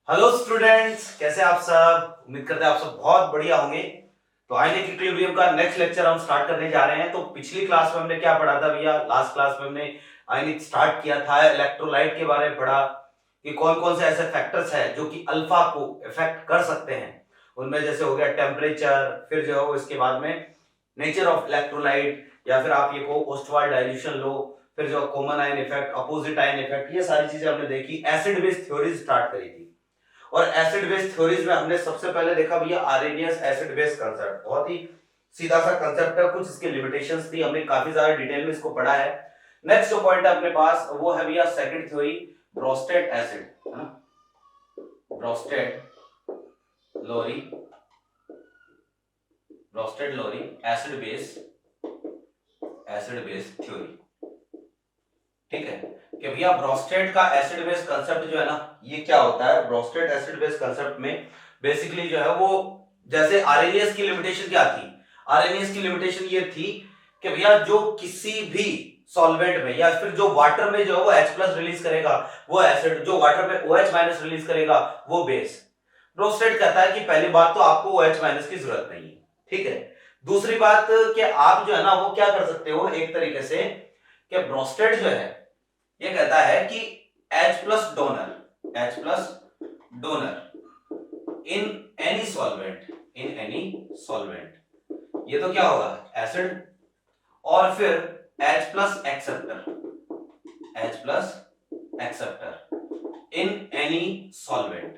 Hello students, कैसे आप सब। उम्मीद करते हैं आप सब बहुत बढ़िया होंगे। तो आयनिक इक्विलिब्रियम का नेक्स्ट लेक्चर हम स्टार्ट करने जा रहे हैं। तो पिछली क्लास में हमने क्या पढ़ा था भैया? लास्ट क्लास में हमने आयनिक स्टार्ट किया था, इलेक्ट्रोलाइट के बारे में पढ़ा कि कौन कौन से ऐसे फैक्टर्स हैं जो कि अल्फा को इफेक्ट कर सकते हैं। उनमें जैसे हो गया टेम्परेचर, फिर जो है वो इसके बाद में नेचर ऑफ इलेक्ट्रोलाइट, या फिर आप ये को ओस्टवाल्ड डाइल्यूशन लो, फिर जो common ion effect, opposite ion effect, ये सारी चीजें हमने देखी। एसिड बेस थ्योरी स्टार्ट करी थी। और एसिड बेस थ्योरीज में हमने सबसे पहले देखा भैया आरेनियस एसिड बेस कंसेप्ट। बहुत ही सीधा सा कंसेप्ट है, कुछ इसके लिमिटेशंस थी, हमने काफी ज्यादा डिटेल में इसको पढ़ा है। नेक्स्ट जो पॉइंट है अपने पास वो है भैया सेकंड थ्योरी, ब्रोस्टेड एसिड, है ना, ब्रोस्टेड लोरी, ब्रोस्टेड लोरी एसिड बेस थ्योरी। ठीक है कि भैया ब्रोस्टेड का एसिड बेस कंसेप्ट जो है ना, ये क्या होता है? ब्रोस्टेड एसिड बेस कंसेप्ट में बेसिकली जो है वो, जैसे आरएनएस की लिमिटेशन क्या थी? आरएनएस की लिमिटेशन ये थी कि भैया जो किसी भी सॉल्वेंट में या फिर जो वाटर में जो है वो H+ रिलीज करेगा वो एसिड, जो वाटर में OH- रिलीज करेगा वो बेस। ब्रोस्टेड कहता है कि पहली बात तो आपको OH- की जरूरत नहीं है, ठीक है। दूसरी बात कि आप जो है ना वो क्या कर सकते हो एक तरीके से, कि ब्रोस्टेड जो है ये कहता है कि H+ donor in any solvent, ये तो क्या होगा? एसिड। और फिर H+ acceptor in any solvent,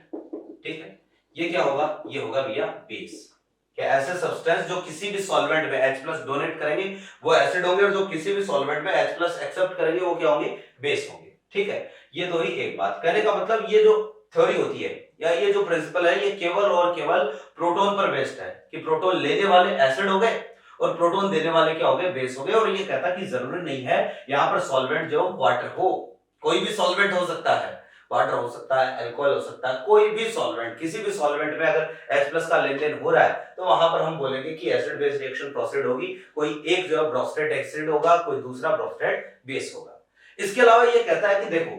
ठीक है। ये क्या होगा? ये होगा भैया बेस। क्या ऐसे सब्सटेंस जो किसी भी सॉल्वेंट में H+ डोनेट करेंगे वो एसिड होंगे, और जो किसी भी सॉल्वेंट में H+ एक्सेप्ट करेंगे वो क्या होंगे? बेस होंगे, ठीक है। ये तो ही एक बात कहने का मतलब, ये जो थ्योरी होती है या ये जो प्रिंसिपल है ये केवल और केवल प्रोटॉन पर बेस्ड है, कि प्रोटॉन लेने वाले एसिड हो गए और प्रोटॉन देने वाले क्या हो गए? बेस हो गए। और ये कहता कि जरूरी नहीं है यहां पर सॉल्वेंट जो वाटर हो, कोई भी सॉल्वेंट हो सकता है, वाटर हो सकता है, अल्कोहल हो सकता है, कोई भी सॉल्वेंट, किसी भी सॉल्वेंट में अगर H+ का लेन देन हो रहा है तो वहां पर हम बोलेंगे कि एसिड बेस रिएक्शन प्रोसीड होगी। कोई एक जो है ब्रोस्टेड एसिड होगा, कोई दूसरा ब्रोस्टेड बेस होगा। इसके अलावा ये कहता है कि देखो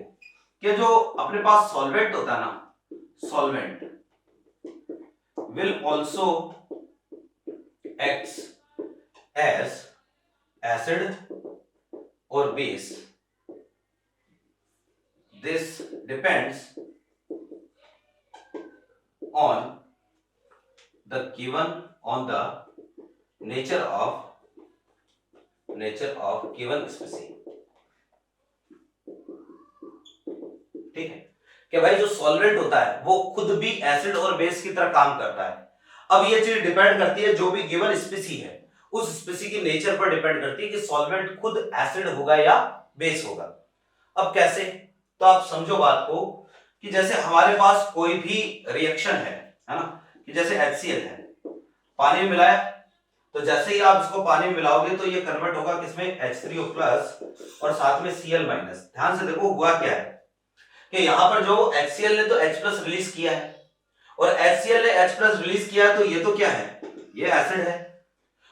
कि जो अपने पास सॉल्वेंट होता है ना, solvent will also acts as acid और base. This depends on the nature of given species, ठीक है। कि भाई जो सॉल्वेंट होता है वो खुद भी एसिड और बेस की तरह काम करता है। अब ये चीज डिपेंड करती है जो भी गिवन स्पीसी है उस स्पीसी की नेचर पर डिपेंड करती है कि सॉल्वेंट खुद एसिड होगा या बेस होगा। अब कैसे? तो आप समझो बात को कि जैसे हमारे पास कोई भी रिएक्शन है ना, कि जैसे HCl है, पानी में मिलाया, तो जैसे ही आप इसको पानी में मिलाओगे तो ये कन्वर्ट होगा किसमें? H3O+ और साथ में Cl-। ध्यान से देखो हुआ क्या है कि यहां पर जो HCl ने तो H+ रिलीज किया है, और HCl ने H+ रिलीज किया तो ये तो क्या है? ये एसिड है।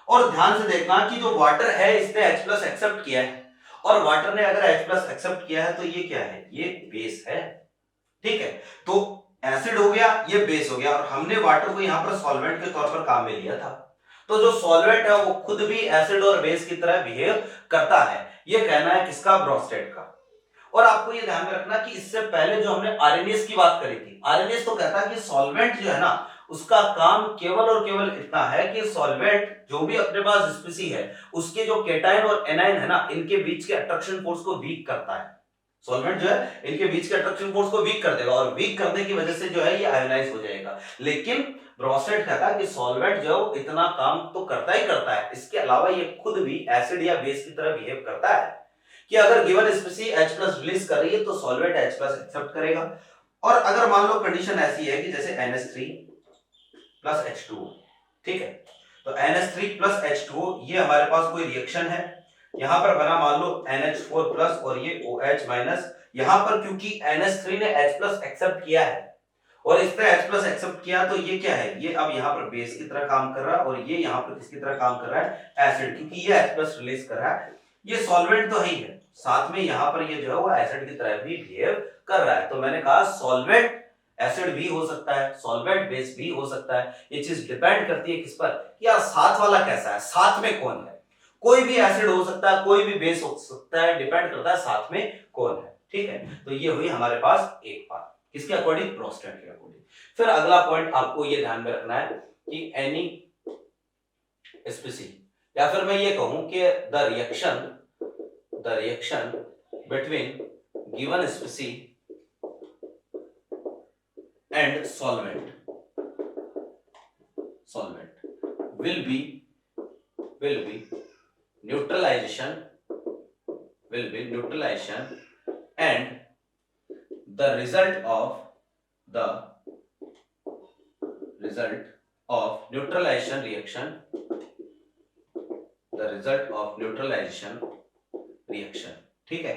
और ध्यान से देखना कि जो वाटर है इसने H+ एक्सेप्ट किया है, और वाटर ने अगर H+ एक्सेप्ट किया है तो ये क्या है? ये बेस है, ठीक है। तो एसिड हो गया, ये बेस हो गया, और हमने वाटर को यहां पर सॉल्वेंट के तौर पर काम में लिया था। तो जो सॉल्वेंट है वो खुद भी एसिड और बेस की तरह बिहेव करता है, ये कहना है किसका? ब्रोस्टेड का। और आपको ये ध्यान में रखना कि इससे पहले जो हमने आरएनएस की बात करी थी, आरएनएस तो कहता है कि सॉल्वेंट जो है ना उसका काम केवल और केवल इतना है कि सॉल्वेंट जो भी अपने पास स्पीसी है उसके जो केटाइन और एनाइन है ना इनके बीच के अट्रैक्शन फोर्स को वीक करता है। सॉल्वेंट जो है इनके बीच के अट्रैक्शन फोर्स को वीक कर देगा, और वीक करने की वजह से जो है ये आयोनाइज हो जाएगा। लेकिन ब्रोस्टेड कहता है कि सॉल्वेंट जो इतना काम तो करता ही करता है, इसके अलावा ये खुद भी एसिड या बेस की तरह बिहेव करता है कि अगर गिवन स्पीसी H+ रिलीज कर रही है तो सॉल्वेंट H+ एक्सेप्ट करेगा। और अगर मान लो कंडीशन ऐसी है कि जैसे NH3+H2O, ठीक है, तो NH3+H2O ये हमारे पास कोई रिएक्शन है, यहां पर बना मान लो NH4+ और ये OH-। यहां पर क्योंकि NH3 ने H+ एक्सेप्ट किया है और इसने H+ एक्सेप्ट किया तो ये क्या है? ये अब यहां पर बेस की तरह काम कर रहा है, और ये यहां पर किसकी तरह काम कर रहा है? एसिड, क्योंकि ये H+ रिलीज कर रहा है। ये सॉल्वेंट तो ही है, साथ में यहां पर ये जो है वो एसिड की तरह भी बिहेव कर रहा है। तो मैंने कहा सॉल्वेंट एसिड भी हो सकता है, सॉल्वेंट बेस भी हो सकता है। ये चीज डिपेंड करती है किस पर, कि यार साथ वाला कैसा है, साथ में कौन है। कोई भी एसिड हो सकता है, कोई भी बेस हो सकता है, डिपेंड करता है साथ में कौन है। ठीक है, तो ये हुई हमारे पास एक बात किसके अकॉर्डिंग, प्रोस्टेट के अकॉर्डिंग। फिर अगला पॉइंट आपको ये ध्यान में रखना है कि एनी स्पीसी, या फिर मैं ये कहूं कि the reaction between given स्पीसी and solvent will be neutralization and the result of neutralization reaction ठीक है,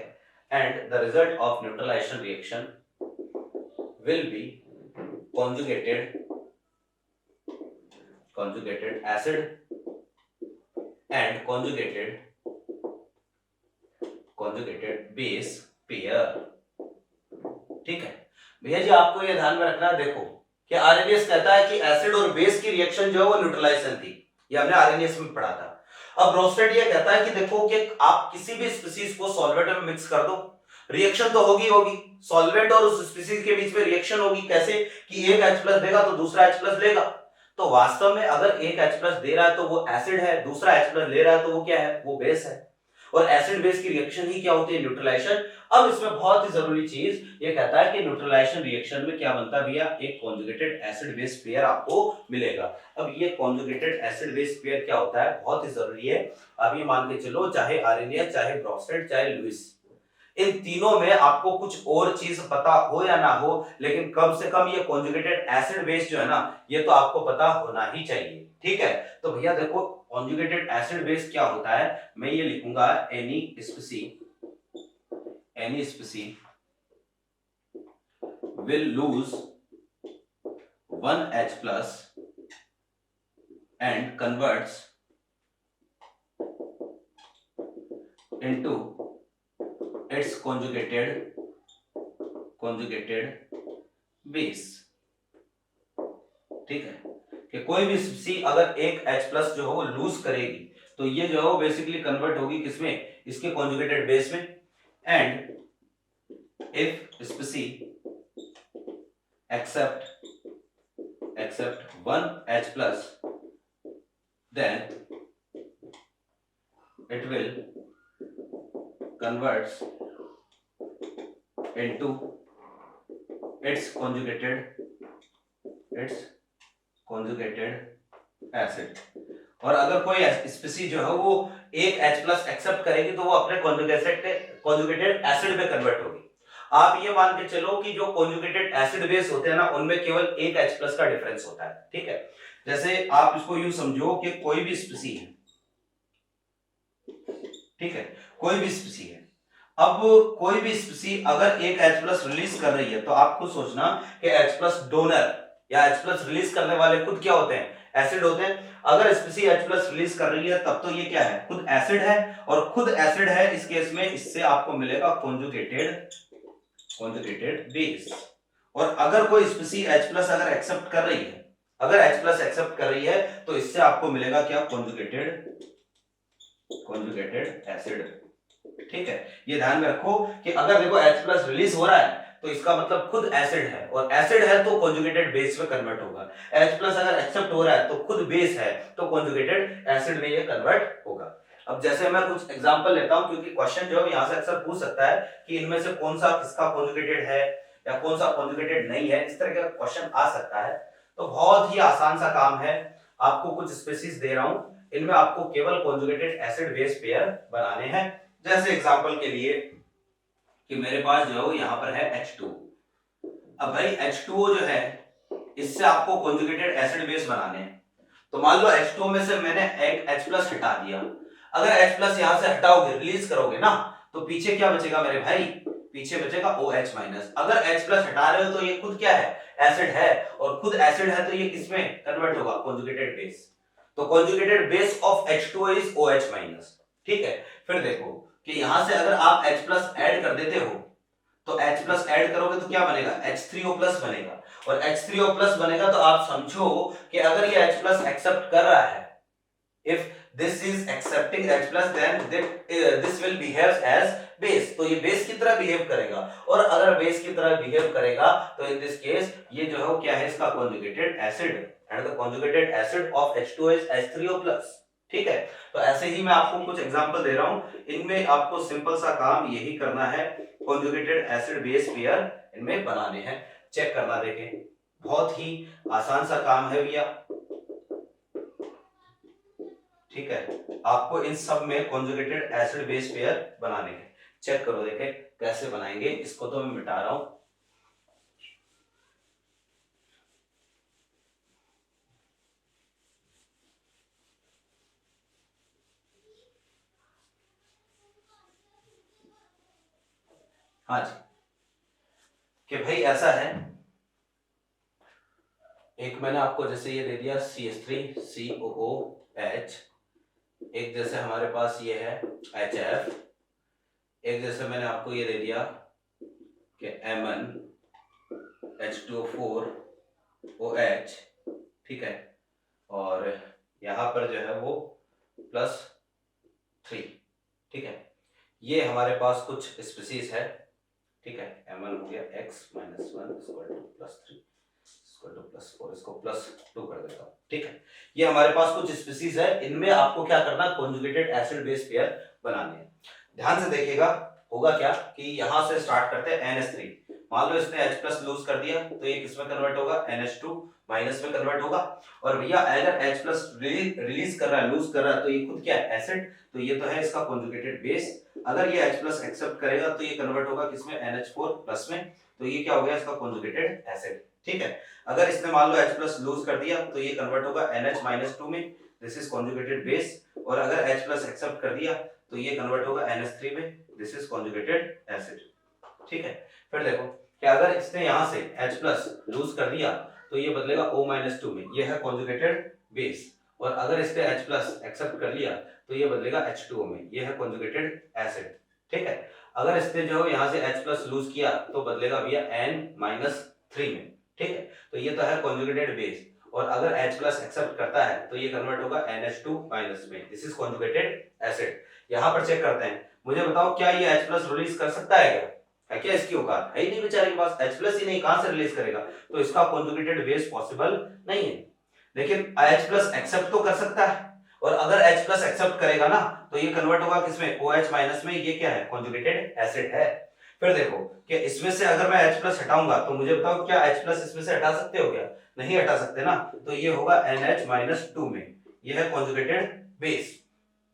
and the result of neutralization reaction will be conjugated acid and conjugated base pair। ठीक है भैया जी, आपको ये ध्यान में रखना है, देखो कि आरएनएस कहता है कि एसिड और बेस की रिएक्शन जो है वो न्यूट्रलाइजेशन थी, ये हमने आरएनएस में पढ़ा था। अब ब्रोस्टेड ये कहता है कि देखो कि आप किसी भी स्पीसीज को सॉल्वेंट में मिक्स कर दो, रिएक्शन तो होगी, सॉल्वेंट और उस स्पीसीज के बीच में रिएक्शन होगी। कैसे कि एक H+ देगा तो दूसरा H+ लेगा। तो वास्तव में अगर एक H+ दे रहा है तो वो एसिड है, दूसरा H+ ले रहा है तो वो क्या है, वो बेस है। और एसिड बेस की रिएक्शन ही क्या होती है, न्यूट्रलाइजेशन। अब इसमें बहुत ही जरूरी चीज ये कहता है कि न्यूट्रलाइजेशन रिएक्शन में क्या बनता है भैया, एक कॉन्जुगेटेड एसिड बेस पेयर आपको मिलेगा। अब ये कॉन्जुगेटेड एसिड बेस पेयर क्या होता है, बहुत ही जरूरी है। अब ये मान के चलो, चाहे आरएनए, चाहे ब्रोस्टेड, चाहे लुईस, इन तीनों में आपको कुछ और चीज पता हो या ना हो, लेकिन कम से कम ये कॉन्जुगेटेड एसिड बेस जो है ना, ये तो आपको पता होना ही चाहिए। ठीक है, तो भैया देखो कॉन्जुगेटेड एसिड बेस क्या होता है, मैं ये लिखूंगा any स्पीसी will lose 1 H+ and converts into its conjugated base। ठीक है, कि कोई भी स्पीसी अगर एक H+ जो है वो लूज करेगी तो ये जो है वो बेसिकली कन्वर्ट होगी किसमें, इसके कॉन्जुगेटेड बेस में। And if स्पीसी accept 1 H+, then it will converts into its conjugated acid। और अगर कोई स्पीसी जो है वो एक H+ एक्सेप्ट करेगी तो वो अपने कॉन्जुगेटेड एसिड में कन्वर्ट होगी। आप ये मान के चलो कि जो कॉन्जुगेटेड एसिड बेस होते हैं ना, उनमें केवल एक H+ का डिफरेंस होता है। ठीक है, जैसे आप इसको यूं समझो कि कोई भी स्पीसी है, ठीक है, कोई भी स्पीसी है। अब कोई भी स्पीसी अगर एक H+ रिलीज कर रही है तो आपको सोचना कि H+ डोनर या H+ रिलीज करने वाले खुद क्या होते हैं, एसिड होते हैं। अगर स्पीसी H+ रिलीज कर रही है तब तो ये क्या है, खुद एसिड है, और खुद एसिड है इस केस में, इससे आपको मिलेगा कॉन्जुगेटेड बेस। और अगर कोई स्पीसी H+ अगर एक्सेप्ट कर रही है, तो इससे आपको मिलेगा क्या, कॉन्जुगेटेड एसिड। ठीक है, ये ध्यान में रखो कि अगर देखो H+ रिलीज हो रहा है तो इसका मतलब खुद एसिड है, और एसिड है तो कॉन्जुगेटेड बेस में कन्वर्ट होगा। H+ अगर एक्सेप्ट हो रहा है तो खुद बेस है तो कॉन्जुगेटेड एसिड में ये कन्वर्ट होगा। अब जैसे मैं कुछ एग्जांपल लेता हूं, क्योंकि क्वेश्चन जो है यहां से अक्सर पूछ सकता है कि इनमें से कौन सा किसका कॉन्जुगेटेड है या कौन सा कॉन्जुगेटेड नहीं है, इस तरह का क्वेश्चन आ सकता है। तो बहुत ही आसान सा काम है, आपको कुछ स्पीसीज दे रहा हूं, इनमें आपको केवल कॉन्जुगेटेड एसिड बेस पेयर बनाने हैं। जैसे एग्जांपल के लिए कि मेरे पास जो है यहाँ पर है H2। अब भाई H2O जो है, इससे आपको कॉन्जुगेटेड एसिड बेस बनाने हैं। तो मान लो H2O में से मैंने एक H+ हटा दिया। अगर H+ यहां से हटाओगे, रिलीज करोगे ना, तो पीछे क्या बचेगा मेरे भाई, पीछे बचेगा OH-। अगर H+ हटा रहे हो तो ये खुद क्या है, एसिड है, और खुद एसिड है तो ये किसमें कन्वर्ट होगा, कॉन्जुगेटेड बेस। तो conjugated base of H2O is OH-। ठीक है, फिर देखो कि यहां से अगर आप H+ ऐड कर देते हो तो H+ ऐड करोगे तो क्या बनेगा, H3O+ बनेगा। और H3O प्लस बनेगा तो आप समझो कि अगर ये H प्लस एक्सेप्ट कर रहा है, if this is accepting H plus then this will behave as base, तो ये बेस की तरह बिहेव करेगा, और अगर बेस की तरह बिहेव करेगा तो इन दिस केस ये जो है वो क्या है, इसका conjugated acid, and the conjugated acid of H2 is H3O plus. ठीक है, तो ऐसे ही मैं आपको कुछ एग्जांपल दे रहा हूं, इनमें आपको सिंपल सा काम यही करना है, कॉन्जुगेटेड एसिड बेस पेयर इनमें बनाने हैं, चेक करना, देखें बहुत ही आसान सा काम है भैया। ठीक है, आपको इन सब में कॉन्जुगेटेड एसिड बेस पेयर बनाने हैं, चेक करो देखें कैसे बनाएंगे, इसको तो मैं मिटा रहा हूं। हाँ जी, कि भाई ऐसा है, एक मैंने आपको जैसे ये दे दिया CH3COOH, एक जैसे हमारे पास ये है HF, एक जैसे मैंने आपको ये दे दिया कि MnH2O4OH, ठीक है, और यहां पर जो है वो +3, ठीक है, ये हमारे पास कुछ स्पीसीज है, ठीक है, Mn हो गया x - 1 = +3 +4, इसको +2 कर देता हूं, ठीक है, ये हमारे पास कुछ स्पीसीज है, इनमें आपको क्या करना है, कॉन्जुगेटेड एसिड बेस पेयर बनाने हैं। ध्यान से देखिएगा, होगा क्या कि यहां से स्टार्ट करते हैं NH3, मान लो इसने H+ लूज कर दिया तो ये किस में कन्वर्ट होगा, NH2 माइनस में कन्वर्ट होगा, और भैया अगर H+ रिलीज कर रहा है, लूज कर रहा है, तो ये खुद क्या है, एसिड, तो ये तो है इसका कॉन्जुगेटेड बेस, अगर ये H+ एक्सेप्ट करेगा तो ये कन्वर्ट होगा किसमें, NH4+ में, तो ये क्या हो गया, इसका कॉन्जुगेटेड एसिड, ठीक है। अगर इसने मान लो H+ लूज कर दिया तो ये कन्वर्ट होगा NH-2 में, दिस इज कॉन्जुगेटेड बेस, और अगर H+ एक्सेप्ट कर दिया तो ये कन्वर्ट होगा NH3 में, दिस इज कॉन्जुगेटेड एसिड, ठीक है। फिर देखो कि अगर इसने यहां से H+ लूज कर दिया तो ये बदलेगा O-2 में, ये है कॉन्जुगेटेड बेस, और अगर इसने H+ एक्सेप्ट कर लिया तो ये बदलेगा H2O में, ये है कॉन्जुगेटेड एसिड, ठीक है। अगर इसने जो यहां से H+ लूज किया तो बदलेगा भैया N-3 में, ठीक है, तो ये तो है कॉन्जुगेटेड बेस, और अगर H+ एक्सेप्ट करता है तो ये कन्वर्ट होगा NH2- में, दिस इज कॉन्जुगेटेड एसिड। यहां पर चेक करते हैं, मुझे बताओ क्या ये H+ रिलीज कर सकता है, क्या है, क्या इसकी औकात है ही नहीं, बेचारे के पास H+ ही नहीं, कहां से रिलीज करेगा, तो इसका कॉन्जुगेटेड बेस पॉसिबल नहीं है। लेकिन H+ एक्सेप्ट तो कर सकता है, और अगर H+ एक्सेप्ट करेगा ना तो ये कन्वर्ट होगा किसमें, OH- में, ये क्या है, कॉन्जुगेटेड एसिड है। फिर देखो कि इसमें से अगर मैं H+ हटाऊंगा तो मुझे बताओ क्या H+ इसमें से हटा सकते हो, क्या नहीं हटा सकते ना, तो ये होगा NH-2 में, ये है कॉन्जुगेटेड बेस,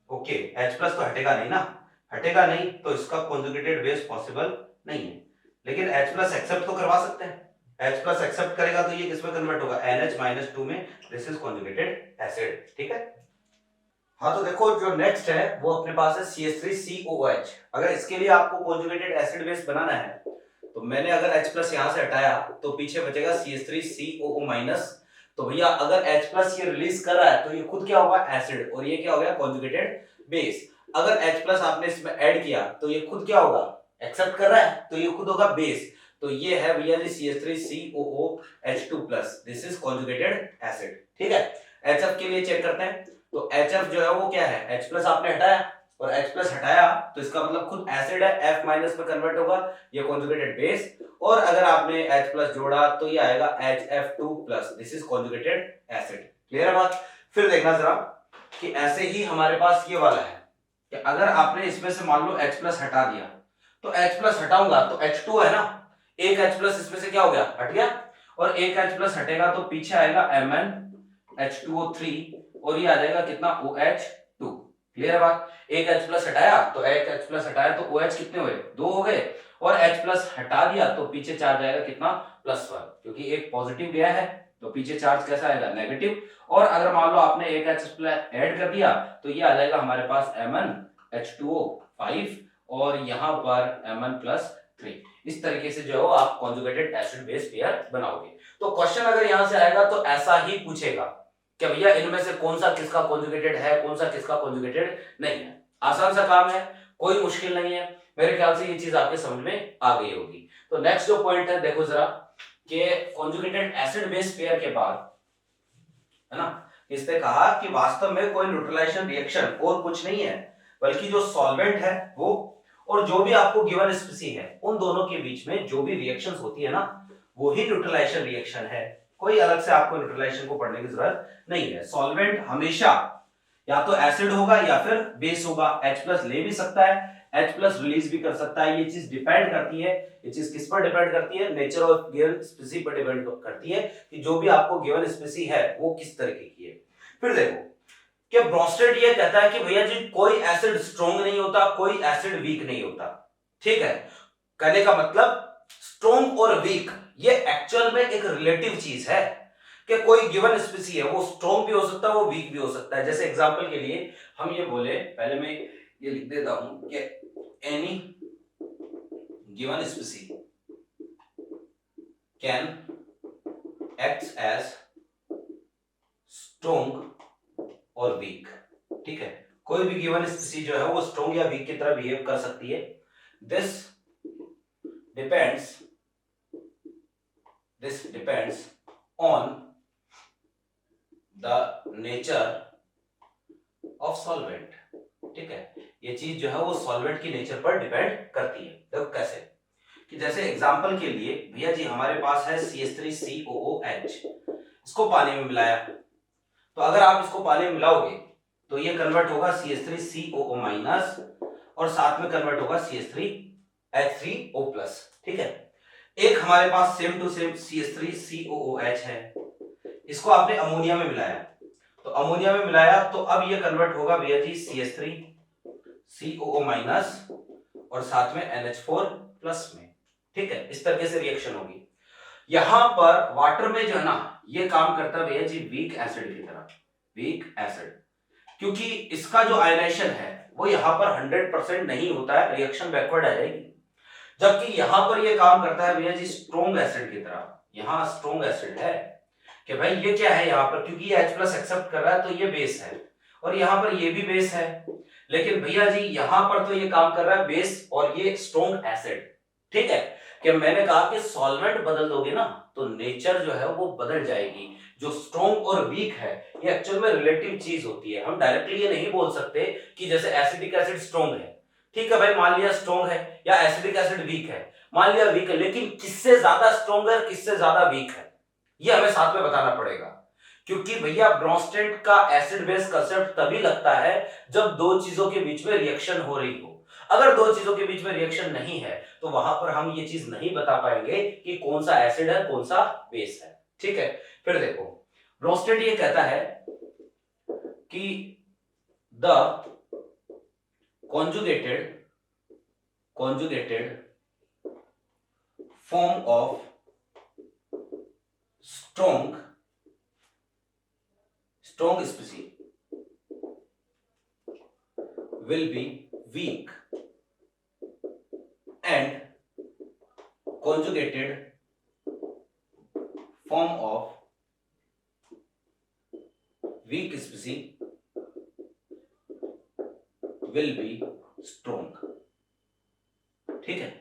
ओके। H+ तो हटेगा नहीं ना, हटेगा नहीं तो इसका कॉन्जुगेटेड बेस पॉसिबल नहीं है, लेकिन H+ एक्सेप्ट तो करवा सकते हैं, H+ एक्सेप्ट करेगा तो ये किसमें कन्वर्ट होगा, NH-2 में, दिस इज कॉन्जुगेटेड एसिड, ठीक है। हाँ, तो देखो जो नेक्स्ट है वो अपने पास है CH3COOH, अगर इसके लिए आपको कॉन्जुगेटेड एसिड बेस बनाना है तो मैंने अगर H+ यहां से हटाया तो पीछे बचेगा CH3COO-, तो भैया अगर H+ ये रिलीज कर रहा है तो ये खुद क्या होगा, एसिड, और ये क्या हो गया, कॉन्जुगेटेड बेस। अगर H+ आपने इसमें ऐड किया तो ये खुद क्या होगा, एक्सेप्ट कर रहा है, तो ये खुद होगा बेस, तो ये है भैया जी CH3COOH2+, this is conjugated acid, ठीक है। HF के लिए चेक करते हैं, तो HF जो है वो क्या है, H+ आपने हटाया, और H+ हटाया तो इसका मतलब खुद एसिड है, F- में कन्वर्ट होगा, ये कॉन्जुगेटेड बेस, और अगर आपने H+ जोड़ा तो ये आएगा HF2+, this is conjugated acid, clear है बात। फिर देखना जरा कि ऐसे ही हमारे पास ये वाला है कि अगर आपने इसमें से मान लो H+ हटा दिया, तो H+ हटाऊंगा तो H2 है ना, एक H+ इसमें से क्या हो गया, हट गया, और एक H+ हटेगा तो पीछे आएगा MnH2O3, और ये आ जाएगा कितना, OH2, क्लियर है बात। एक H+ हटाया तो एक H+ हटाया तो OH कितने हुए, 2 हो गए, और H+ हटा दिया तो पीछे चार्ज आएगा कितना, +1, क्योंकि एक पॉजिटिव गया है तो पीछे चार्ज कैसा आएगा, नेगेटिव, और अगर मान लो आपने एक H+ ऐड कर दिया तो ये आ जाएगा हमारे पास MnH2O5, और यहां पर Mn+3, इस तरीके से जो है आप कॉन्जुगेटेड एसिड बेस पेयर बनाओगे। तो क्वेश्चन अगर यहां से आएगा तो ऐसा ही पूछेगा कि भैया इनमें से कौन सा किसका कॉन्जुगेटेड है, कौन सा किसका कॉन्जुगेटेड नहीं है। आसान सा काम है, कोई मुश्किल नहीं है, मेरे ख्याल से ये चीज आपके समझ में आ गई होगी। तो नेक्स्ट जो पॉइंट है देखो जरा, कि कॉन्जुगेटेड एसिड बेस पेयर के बाद, है ना, इसने कहा कि वास्तव में कोई न्यूट्रलाइजेशन रिएक्शन और कुछ नहीं है, बल्कि जो सॉल्वेंट है वो और जो भी आपको गिवन स्पीसी है उन दोनों के बीच में जो भी रिएक्शंस होती है ना, वो ही न्यूट्रलाइजेशन रिएक्शन है। कोई अलग से आपको न्यूट्रलाइजेशन को पढ़ने की जरूरत नहीं है। सॉल्वेंट हमेशा या तो एसिड होगा या फिर बेस होगा। H+ ले भी सकता है, H+ रिलीज भी कर सकता है। ये चीज डिपेंड करती है, ये चीज किस पर डिपेंड करती है? नेचर ऑफ गिवन स्पीसी पर डिपेंड करती है कि जो भी आपको गिवन स्पीसी है वो किस तरीके की है। फिर देखो कि ब्रोस्टेड ये कहता है कि भैया जी कोई एसिड स्ट्रॉन्ग नहीं होता, कोई एसिड वीक नहीं होता। ठीक है, कहने का मतलब स्ट्रॉन्ग और वीक ये एक्चुअल में एक रिलेटिव चीज है कि कोई गिवन स्पीसी है वो स्ट्रॉन्ग भी हो सकता है, वो वीक भी हो सकता है। जैसे एग्जांपल के लिए हम ये बोले, पहले मैं ये लिख देता हूं कि any given species can act as strong और वीक। ठीक है, कोई भी गिवन स्पीसी जो है वो स्ट्रॉन्ग या वीक की तरह बिहेव कर सकती है। This depends on the nature of solvent. ठीक है, ये चीज जो है वो सॉल्वेंट की नेचर पर डिपेंड करती है। देखो कैसे, कि जैसे एग्जांपल के लिए भैया जी हमारे पास है CH3COOH, इसको पानी में मिलाया, तो अगर आप इसको पानी में मिलाओगे तो ये कन्वर्ट होगा CH3COO- और साथ में कन्वर्ट होगा CH3H3O+। ठीक है, एक हमारे पास सेम टू सेम CH3COOH है, इसको आपने अमोनिया में मिलाया, तो अमोनिया में मिलाया तो अब ये कन्वर्ट होगा भैया जी CH3COO- और साथ में NH4+ में। ठीक है, इस तरीके से रिएक्शन होगी। यहां पर वाटर में जो है ना ये काम करता है भैया जी वीक एसिड की तरह, वीक एसिड, क्योंकि इसका जो आयनाइजेशन है वो यहां पर 100% नहीं होता है, रिएक्शन बैकवर्ड आ जाएगी। जबकि यहां पर ये काम करता है भैया जी स्ट्रॉन्ग एसिड की तरह। यहां स्ट्रॉन्ग एसिड है कि भाई ये क्या है यहां पर, क्योंकि ये H+ एक्सेप्ट कर रहा है तो ये बेस है, और यहां पर ये भी बेस है। लेकिन भैया जी यहां पर तो ये काम कर रहा है बेस और ये स्ट्रॉन्ग एसिड। ठीक है, कि मैंने कहा कि सॉल्वेंट बदल दोगे ना तो नेचर जो है वो बदल जाएगी। जो स्ट्रॉन्ग और वीक है ये एक्चुअल में रिलेटिव चीज होती है। हम डायरेक्टली ये नहीं बोल सकते कि जैसे एसिडिक एसिड स्ट्रॉन्ग है, ठीक है भाई, मान लिया स्ट्रॉन्ग है, या एसिडिक एसिड वीक है, मान लिया वीक है, लेकिन किससे ज्यादा स्ट्रॉन्ग है किससे ज्यादा वीक है ये हमें साथ में बताना पड़ेगा। क्योंकि भैया ब्रोंस्टेड का एसिड बेस कंसेप्ट तभी लगता है जब दो चीजों के बीच में रिएक्शन हो रही हो। अगर दो चीजों के बीच में रिएक्शन नहीं है तो वहां पर हम ये चीज नहीं बता पाएंगे कि कौन सा एसिड है कौन सा बेस है। ठीक है, फिर देखो ब्रोंस्टेड ये कहता है कि the conjugated form of strong species will be weak and conjugated form of weak species will be strong। ठीक है,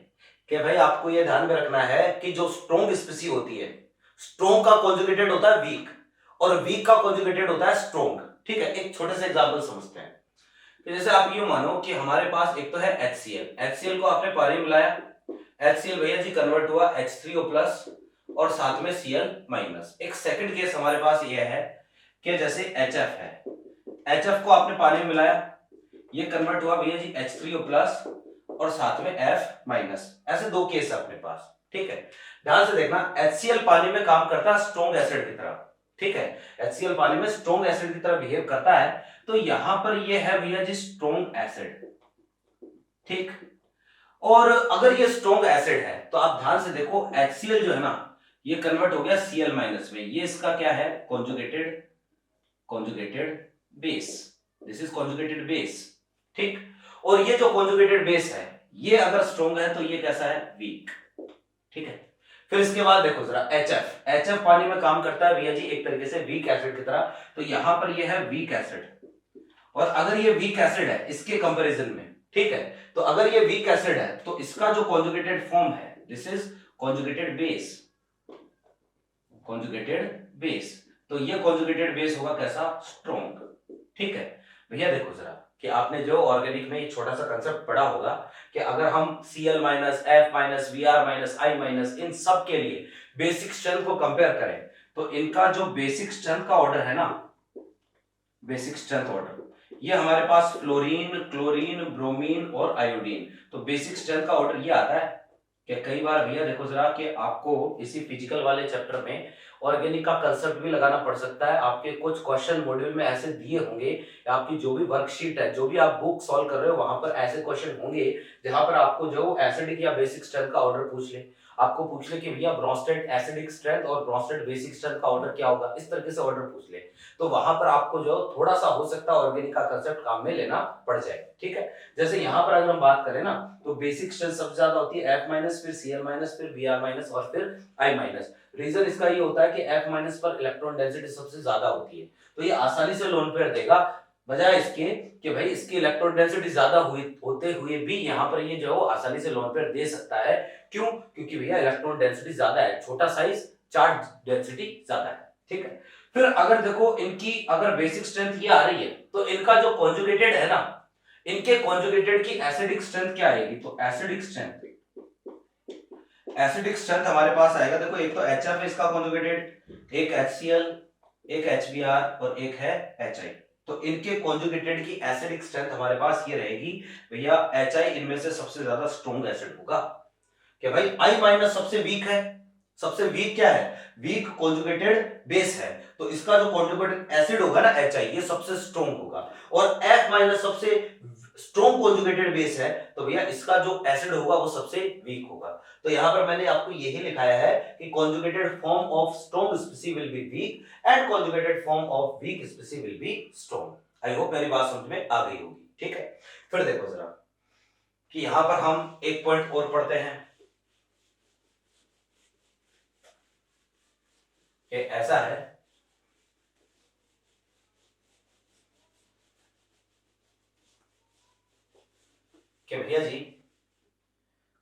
कि भाई आपको यह ध्यान में रखना है कि जो स्ट्रॉन्ग स्पीसी होती है, स्ट्रॉन्ग का कॉन्जुगेटेड होता है वीक और वीक का कॉन्जुगेटेड होता है स्ट्रॉन्ग। ठीक है, एक छोटे से एग्जांपल समझते हैं। तो जैसे आप ये मानो कि हमारे पास एक तो है HCl को आपने पानी में मिलाया, HCl भैया जी कन्वर्ट हुआ H3O+ और साथ में Cl-। एक सेकंड केस हमारे पास ये है कि जैसे HF है, HF को आपने पानी में मिलाया, ये कन्वर्ट हुआ भैया जी H3O+ और साथ में F-। ऐसे दो केस है अपने पास। ठीक है, ध्यान से देखना, HCl पानी में काम करता है स्ट्रॉन्ग एसिड की तरह। ठीक है, HCl पानी में स्ट्रॉन्ग एसिड की तरह बिहेव करता है, तो यहां पर ये है भैया जी स्ट्रॉन्ग एसिड। ठीक, और अगर ये स्ट्रॉन्ग एसिड है तो आप ध्यान से देखो HCl जो है ना ये कन्वर्ट हो गया Cl- में, ये इसका क्या है conjugated base. This is conjugated base. ठीक, और ये जो कॉन्जुगेटेड बेस है ये अगर स्ट्रॉन्ग है तो ये कैसा है वीक। ठीक है, फिर इसके बाद देखो जरा HF पानी में काम करता है भैया जी एक तरीके से वीक एसिड की तरह, तो यहां पर ये है वीक एसिड, और अगर ये वीक एसिड है इसके कंपैरिजन में, ठीक है, तो अगर ये वीक एसिड है तो इसका जो कॉन्जुगेटेड फॉर्म है this is conjugated base. Conjugated base, तो ये कॉन्जुगेटेड बेस होगा कैसा, स्ट्रॉन्ग। ठीक है भैया, देखो जरा कि आपने जो ऑर्गेनिक में एक छोटा सा कंसेप्ट पढ़ा होगा कि अगर हम Cl minus F minus Br minus I minus इन सब के लिए बेसिक स्ट्रेंथ को कंपेयर करें तो इनका जो बेसिक स्ट्रेंथ का ऑर्डर है ना, बेसिक स्ट्रेंथ ऑर्डर, ये हमारे पास फ्लोरीन, क्लोरीन, ब्रोमीन और आयोडीन, तो बेसिक स्ट्रेंथ का ऑर्डर ये आता है कि कई बार भैया देखो जरा कि आपको इसी फिजिकल वाले चैप्टर में ऑर्गेनिक का कंसेप्ट भी लगाना पड़ सकता है। आपके कुछ क्वेश्चन मॉड्यूल में ऐसे दिए होंगे, या आपकी जो भी वर्कशीट है, जो भी आप बुक सॉल्व कर रहे हो, वहां पर ऐसे क्वेश्चन होंगे जहां पर आपको जो एसिडिक या बेसिक स्ट्रेंथ का ऑर्डर पूछ ले, आपको पूछ ले कि भैया ब्रोंस्टेड एसिडिक स्ट्रेंथ और ब्रोंस्टेड बेसिक स्ट्रेंथ का ऑर्डर क्या होगा, इस तरीके से ऑर्डर पूछ ले, तो वहां पर आपको जो थोड़ा सा हो सकता है ऑर्गेनिक का कंसेप्ट काम में लेना पड़ जाएगा। ठीक है, जैसे यहाँ पर अगर हम बात करें ना तो बेसिक स्ट्रेंथ सबसे ज्यादा होती है F माइनस, फिर Cl माइनस, फिर Br माइनस और फिर I माइनस। रीजन इसका ये होता है कि F माइनस पर इलेक्ट्रॉन डेंसिटी सबसे ज्यादा होती है, तो ये आसानी से लोन पेयर देगा, बजाय इसके कि भाई इसकी इलेक्ट्रॉन डेंसिटी ज्यादा होते हुए भी यहाँ पर ये जो आसानी से लोन पेयर दे सकता है। क्यों? क्योंकि भैया इलेक्ट्रॉन डेंसिटी ज्यादा है, छोटा साइज, चार्ज डेंसिटी ज्यादा है। ठीक है, फिर अगर देखो इनकी अगर बेसिक स्ट्रेंथ ये आ रही है तो इनका जो कॉन्जुगेटेड है ना, इनके कॉन्जुगेटेड की एसिडिक स्ट्रेंथ क्या आएगी, तो एसिडिक स्ट्रेंथ, एसिडिक स्ट्रेंथ हमारे पास आएगा, देखो एक तो HF है इसका कॉन्जुगेटेड, एक HCl, एक HBr और एक है HI, तो इनके कॉन्जुगेटेड की एसिडिक स्ट्रेंथ हमारे पास ये रहेगी भैया, HI इनमें से सबसे ज्यादा स्ट्रॉन्ग एसिड होगा। कि भाई I माइनस सबसे वीक है, सबसे वीक क्या है, वीक कॉन्जुगेटेड बेस है, तो इसका जो कॉन्जुगेटेड एसिड होगा ना HI, ये सबसे स्ट्रॉन्ग होगा, और F माइनस सबसे स्ट्रॉन्ग कॉन्जुगेटेड बेस है, तो भैया इसका जो एसिड होगा वो सबसे वीक होगा। तो यहां पर मैंने आपको यही लिखाया है कि conjugated form of strong species will be weak and conjugated form of weak species will be strong. I hope मेरी बात समझ में आ गई होगी। ठीक है, फिर देखो जरा कि यहां पर हम एक पॉइंट और पढ़ते हैं कि ऐसा है कि भैया जी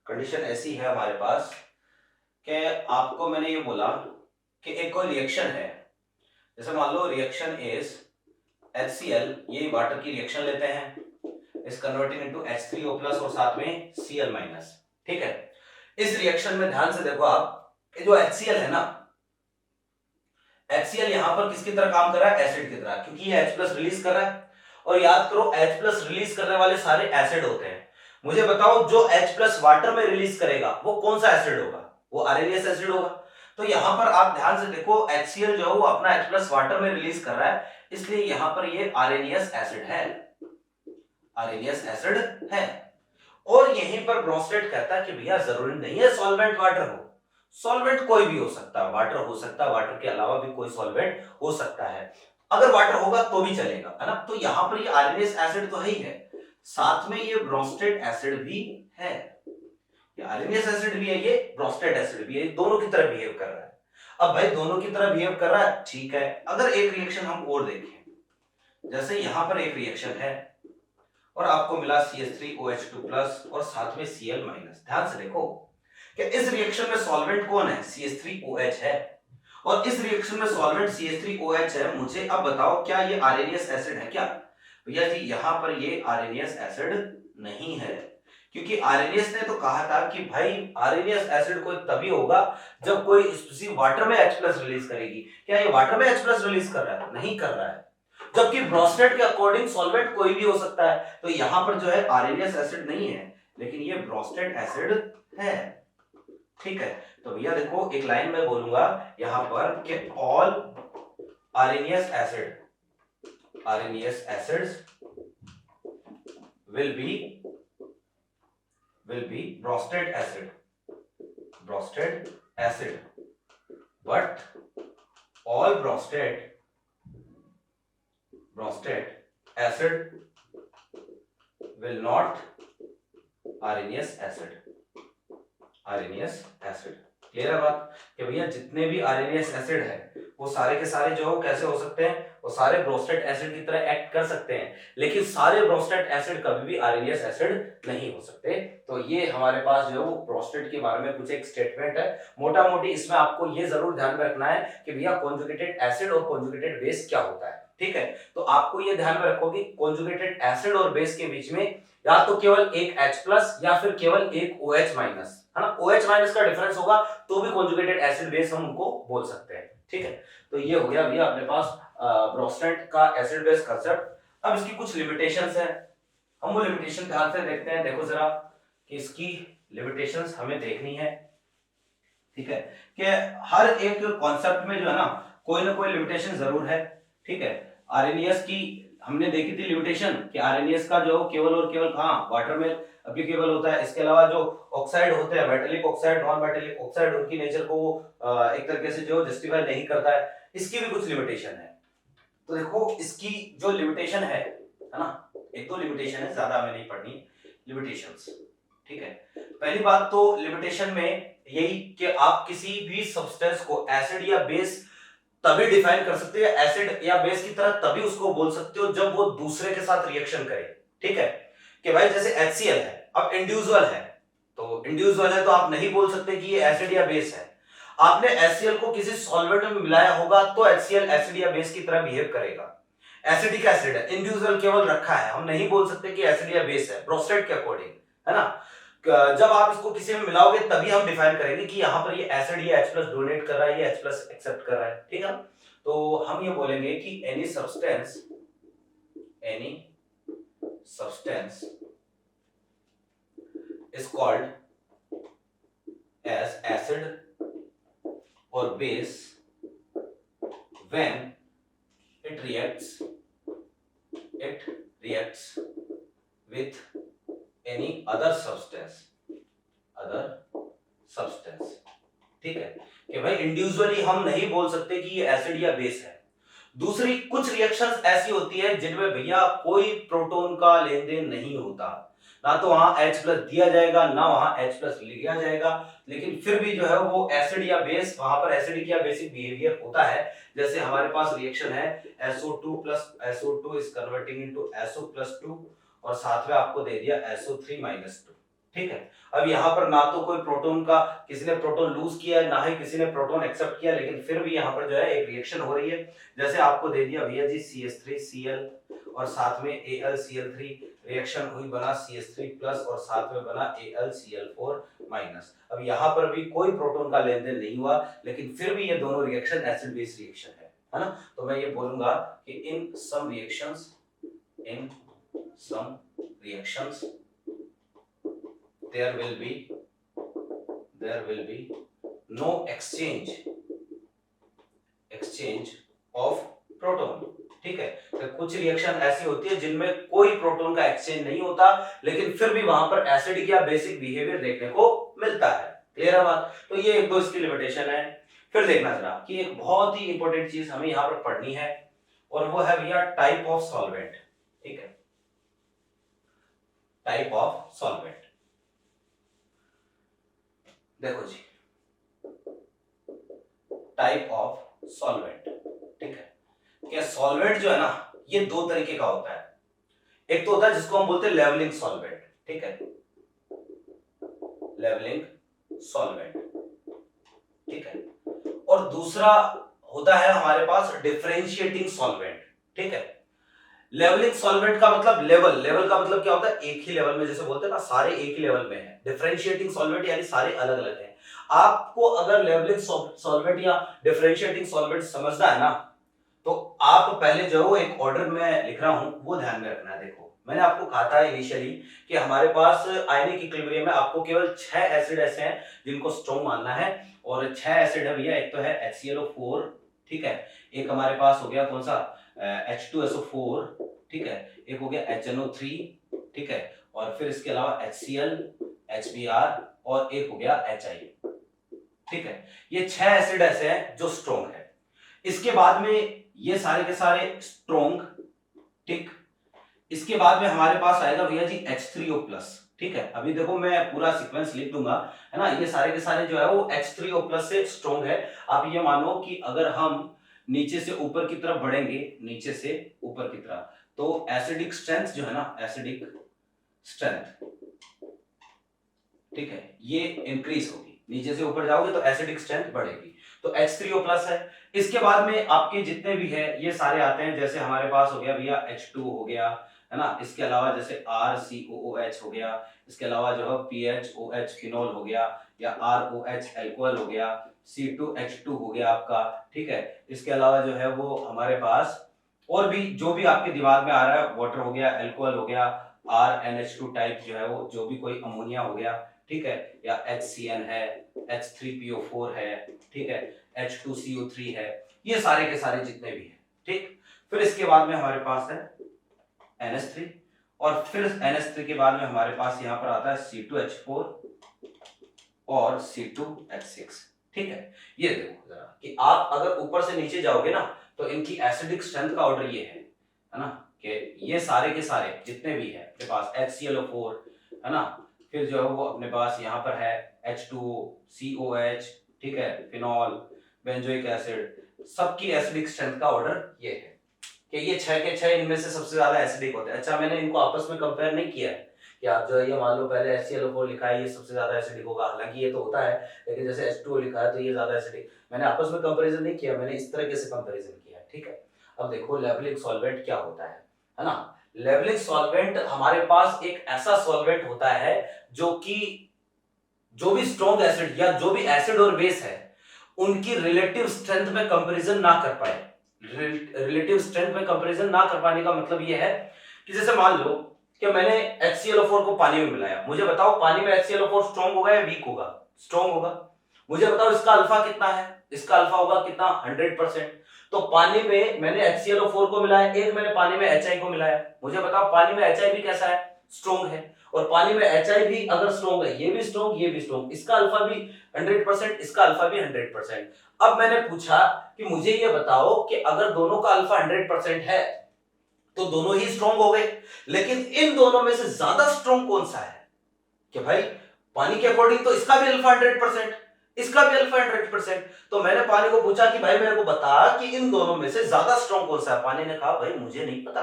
कंडीशन ऐसी है हमारे पास कि आपको मैंने ये बोला कि एक कोई रिएक्शन है, जैसे मान लो रिएक्शन इज HCl, ये वाटर की रिएक्शन लेते हैं, इस कन्वर्टिंग इनटू H3O प्लस और साथ में Cl माइनस। ठीक है, इस रिएक्शन में ध्यान से देखो आप, ये जो HCl है ना, HCl यहां पर किसकी तरह काम कर रहा है, एसिड की तरह, क्योंकि ये H प्लस रिलीज कर रहा है, और याद करो H प्लस रिलीज करने वाले सारे एसिड होते हैं। मुझे बताओ जो H प्लस वाटर में रिलीज करेगा वो कौन सा एसिड होगा, वो आरएनएस एसिड होगा। तो यहां पर आप ध्यान से देखो HCl जो है वो अपना H प्लस वाटर में रिलीज कर रहा है, इसलिए यहां पर ये आरएनएस एसिड है, आरएनएस एसिड है। और यहीं पर ब्रोंस्टेड कहता है कि भैया जरूरी नहीं है सॉल्वेंट वाटर हो, सॉल्वेंट कोई भी हो सकता है, वाटर हो सकता है, वाटर के अलावा भी कोई सॉल्वेंट हो सकता है, अगर वाटर होगा तो भी चलेगा, है ना। तो यहां पर ये आरएनएस एसिड तो है ही है, साथ में ये ब्रोंस्टेड एसिड भी है, ये आरएनएस एसिड भी है, ये ब्रोंस्टेड एसिड भी है, दोनों की तरह बिहेव कर रहा है। अब भाई दोनों की तरह बिहेव कर रहा है, ठीक है, अगर एक रिएक्शन हम और देखें, जैसे यहां पर एक रिएक्शन है और आपको मिला CH3OH2 प्लस और साथ में Cl माइनस, ध्यान से देखो कि इस रिएक्शन में सॉल्वेंट कौन है, CH3OH है, और इस रिएक्शन में सॉल्वेंट CH3OH है। मुझे अब बताओ क्या ये आरएनएस एसिड है क्या, भैया जी यहां पर ये आरएनएस एसिड नहीं है, क्योंकि आरएनएस ने तो कहा था कि भाई आरएनएस एसिड कोई तभी होगा जब कोई स्पीसी वाटर में H प्लस रिलीज करेगी, क्या ये वाटर में H प्लस रिलीज कर रहा है, नहीं कर रहा है, जबकि ब्रोंस्टेड के अकॉर्डिंग सॉल्वेंट कोई भी हो सकता है, तो यहां पर जो है आरएनएस एसिड नहीं है, लेकिन ये ब्रोंस्टेड एसिड है। ठीक है, तो भैया देखो एक लाइन में बोलूंगा यहां पर कि all RNS acids will be Bronsted acid, but all Bronsted acid will not RNase acid। Clear है बात कि भैया जितने भी RNase एसिड है वो सारे के सारे जो कैसे हो सकते हैं, वो सारे ब्रोस्टेट एसिड की तरह एक्ट कर सकते हैं, लेकिन सारे ब्रोस्टेट एसिड कभी भी आरएनएस एसिड नहीं हो सकते। तो ये हमारे पास जो है वो प्रोस्टेट के बारे में कुछ एक स्टेटमेंट है। मोटा मोटी इसमें आपको ये जरूर ध्यान में रखना है कि भैया कॉन्जुगेटेड एसिड और कॉन्जुगेटेड बेस क्या होता है, ठीक है। तो आपको ये ध्यान में रखो कि कॉन्जुगेटेड एसिड और बेस के बीच में या तो केवल एक H+ या फिर केवल एक OH-, है ना। OH- का डिफरेंस होगा तो भी कॉन्जुगेटेड एसिड बेस हम उनको बोल सकते हैं, ठीक है। तो ये हो गया भैया अपने पास ब्रोस्टेट का एसिड बेस कंसेप्ट। अब इसकी कुछ लिमिटेशंस है, हम वो लिमिटेशन ध्यान से देखते हैं। देखो जरा कि इसकी लिमिटेशंस हमें देखनी है, ठीक है, कि हर एक कॉन्सेप्ट में जो है ना कोई ना कोई लिमिटेशन जरूर है, ठीक है। आरएनएस की हमने देखी थी लिमिटेशन कि आरएनएस का जो केवल और केवल कहां वाटर में एप्लीकेबल होता है। इसके अलावा जो ऑक्साइड होते हैं, metallic oxide, non metallic oxide, उनकी नेचर को एक तरीके से जो जस्टिफाई नहीं करता है। इसकी भी कुछ लिमिटेशन है। तो देखो इसकी जो लिमिटेशन है ना, एक तो लिमिटेशन है, ज्यादा हमें नहीं पढ़नी लिमिटेशंस, ठीक है। पहली बात तो लिमिटेशन में यही कि आप किसी भी सब्सटेंस को एसिड या बेस तभी डिफाइन कर सकते हैं, एसिड या बेस की तरह तभी उसको बोल सकते हो जब वो दूसरे के साथ रिएक्शन करे, ठीक है। कि भाई जैसे HCl है, अब इंडिविजुअल है, तो इंडिविजुअल है तो आप नहीं बोल सकते कि ये एसिड या बेस है। आपने HCl को किसी सॉल्वेंट में मिलाया होगा तो HCl एसिड या बेस की तरह बिहेव करेगा। एसिडिक एसिड है, इंडिविजुअल केवल रखा है, हम नहीं बोल सकते कि एसिड या बेस है प्रोस्टेट के अकॉर्डिंग, है ना। जब आप इसको किसी में मिलाओगे तभी हम डिफाइन करेंगे कि यहाँ पर ये एसिड या H+ डोनेट कर रहा है, ये H+ एक्सेप्ट कर रहा है, ठीक है। तो हम ये बोलेंगे कि any substance is called as acid और base when it reacts with any other substance, ठीक है। कि भाई इंडिविजुअली हम नहीं बोल सकते कि ये एसिड या बेस है। दूसरी कुछ रिएक्शंस ऐसी होती है जिनमें भैया कोई प्रोटॉन का लेन देन नहीं होता, ना तो वहां H+ दिया जाएगा ना वहां H+ लिया जाएगा, लेकिन फिर भी जो है वो एसिड या बेस, वहां पर एसिडिक या बेसिक बिहेवियर होता है। जैसे हमारे पास रिएक्शन है SO2 + SO2 is converting into SO+2 और साथ में आपको दे दिया SO3-2, ठीक है। अब यहाँ पर ना तो कोई प्रोटॉन का किसी ने प्रोटॉन लूज किया है, ना ही किसी ने प्रोटॉन एक्सेप्ट किया, लेकिन फिर भी यहाँ पर जो है एक रिएक्शन हो रही है। जैसे आपको दे दिया भैया जी CH3Cl और साथ में AlCl3, रिएक्शन हुई, बना CH3+ और साथ में बना AlCl4-। अब यहाँ पर भी कोई प्रोटॉन का लेन देन नहीं हुआ, लेकिन फिर भी ये दोनों रिएक्शन एसिड बेस रिएक्शन है ना। तो मैं ये बोलूंगा कि इन सम reactions there will be no exchange of proton, ठीक है। तो कुछ रिएक्शन ऐसी होती है जिनमें कोई प्रोटॉन का एक्सचेंज नहीं होता, लेकिन फिर भी वहां पर एसिडिक या बेसिक बिहेवियर देखने को मिलता है। क्लियर है बात। तो ये एक दो इसकी लिमिटेशन है। फिर देखना जरा कि एक बहुत ही इंपॉर्टेंट चीज हमें यहां पर पढ़नी है और वो है भैया टाइप ऑफ सॉल्वेंट, ठीक है। टाइप ऑफ सॉल्वेंट, देखो जी टाइप ऑफ सॉल्वेंट, ठीक है। क्या सॉल्वेंट जो है ना ये दो तरीके का होता है। एक तो होता है जिसको हम बोलते हैं लेवलिंग सॉल्वेंट, ठीक है, लेवलिंग सॉल्वेंट, ठीक है। और दूसरा होता है हमारे पास डिफरेंशिएटिंग सॉल्वेंट, ठीक है। लेवलिंग सॉल्वेंट का मतलब लेवल का मतलब क्या होता है, एक ही लेवल में, जैसे बोलते हैं ना सारे एक ही लेवल में है। डिफरेंशिएटिंग सॉल्वेंट यानी सारे अलग अलग हैं। आपको अगर लेवलिंग सॉल्वेंट या डिफरेंशिएटिंग सॉल्वेंट समझना है ना, तो आप पहले जो एक ऑर्डर में लिख रहा हूं वो ध्यान में रखना है। देखो मैंने आपको कहा था इनिशियली कि हमारे पास आयनिक इक्विलिब्रियम में आपको केवल 6 एसिड ऐसे हैं जिनको स्ट्रॉन्ग मानना है, और 6 एसिड है भैया। एक तो है HClO4, ठीक है, एक हमारे पास हो गया कौन सा H2SO4, ठीक है, एक हो गया HNO3, ठीक है, और फिर इसके अलावा HCl, HBr और एक हो गया HI, ठीक है। ये 6 एसिड ऐसे हैं जो स्ट्रॉन्ग है। इसके बाद में ये सारे के सारे स्ट्रॉन्ग, ठीक। इसके बाद में हमारे पास आएगा भैया जी H3O+, ठीक है। अभी देखो मैं पूरा सीक्वेंस लिख दूंगा, है ना। ये सारे के सारे जो है वो H3O+ से स्ट्रॉन्ग है। आप ये मानो कि अगर हम नीचे से ऊपर की तरफ बढ़ेंगे, नीचे से ऊपर की तरफ, तो एसिडिक स्ट्रेंथ जो है ना, एसिडिक स्ट्रेंथ, ठीक है, ये इंक्रीज होगी। नीचे से ऊपर जाओगे तो एसिडिक स्ट्रेंथ बढ़ेगी, तो H3O प्लस है। इसके बाद में आपके जितने भी है ये सारे आते हैं, जैसे हमारे पास हो गया भैया H2 हो गया, है ना, इसके अलावा जैसे RCOOH हो गया, इसके अलावा जो है PHOH फिनोल हो गया, या ROH अल्कोहल हो गया, C2H2 हो गया आपका, ठीक है। इसके अलावा जो है वो हमारे पास और भी जो भी आपके दिमाग में आ रहा है, वाटर हो गया, अल्कोहल हो गया, RNH2 टाइप जो है वो, जो भी कोई अमोनिया हो गया, ठीक है, या HCN है, H3PO4 है, ठीक है, H2CO3 है, ये सारे के सारे जितने भी हैं, ठीक। फिर इसके बाद में हमारे पास है NH3, और फिर NH3 के बाद में हमारे पास यहाँ पर आता है C2H4 और C2H6, ठीक है। ये देखो जरा कि आप अगर ऊपर से नीचे जाओगे ना तो इनकी एसिडिक स्ट्रेंथ का ऑर्डर ये है ना, कि ये सारे के सारे जितने भी है अपने पास HClO4, है ना, फिर जो है वो अपने पास यहाँ पर है H2O, COH, ठीक है, फिनॉल, बेंजोइक एसिड, सबकी एसिडिक स्ट्रेंथ का ऑर्डर ये है कि ये 6 के 6 इनमें से सबसे ज्यादा एसिडिक होते हैं। अच्छा, मैंने इनको आपस में कंपेयर नहीं किया है कि आप जो है ये मान लो पहले HClO4 लिखा है, ये सबसे ज्यादा एसिडिक होगा, हालांकि ये तो होता है, लेकिन जैसे H2O लिखा है तो ये ज्यादा एसिडिक, मैंने आपस में कंपैरिजन नहीं किया, मैंने इस तरीके से कंपैरिजन किया है, ठीक है। अब देखो लेवलिंग सॉल्वेंट क्या होता है ना। लेवलिंग सॉल्वेंट हमारे पास एक ऐसा सॉल्वेंट होता है जो कि जो भी स्ट्रॉन्ग एसिड या जो भी एसिड और बेस है उनकी रिलेटिव स्ट्रेंथ में कंपैरिजन ना कर पाए। रिलेटिव स्ट्रेंथ में कंपैरिजन ना कर पाने का मतलब यह है कि जैसे मान लो कि मैंने HClO4 को पानी में मिलाया, मुझे बताओ पानी में HClO4 स्ट्रॉन्ग होगा या वीक होगा? स्ट्रॉन्ग होगा। मुझे बताओ इसका अल्फा कितना है? इसका अल्फा होगा कितना? 100%। तो पानी में मैंने HClO4 को मिलाया, एक मैंने पानी में HI को मिलाया, मुझे बताओ पानी में HI भी कैसा है? स्ट्रॉन्ग है। और पानी में HI भी अगर स्ट्रॉन्ग है, ये भी स्ट्रॉन्ग, ये भी स्ट्रॉन्ग, इसका अल्फा भी 100%, इसका अल्फा भी 100%। अब मैंने पूछा कि मुझे ये बताओ कि अगर दोनों का अल्फा 100% है तो दोनों ही स्ट्रॉन्ग हो गए, लेकिन इन दोनों में से ज्यादा स्ट्रॉन्ग कौन सा है? कि भाई पानी के अकॉर्डिंग तो इसका भी अल्फा 100%, इसका भी अल्फा 100%। तो मैंने पानी को पूछा कि भाई मेरे को बता कि इन दोनों में से ज्यादा स्ट्रॉन्ग कौन सा है? पानी ने कहा भाई मुझे नहीं पता,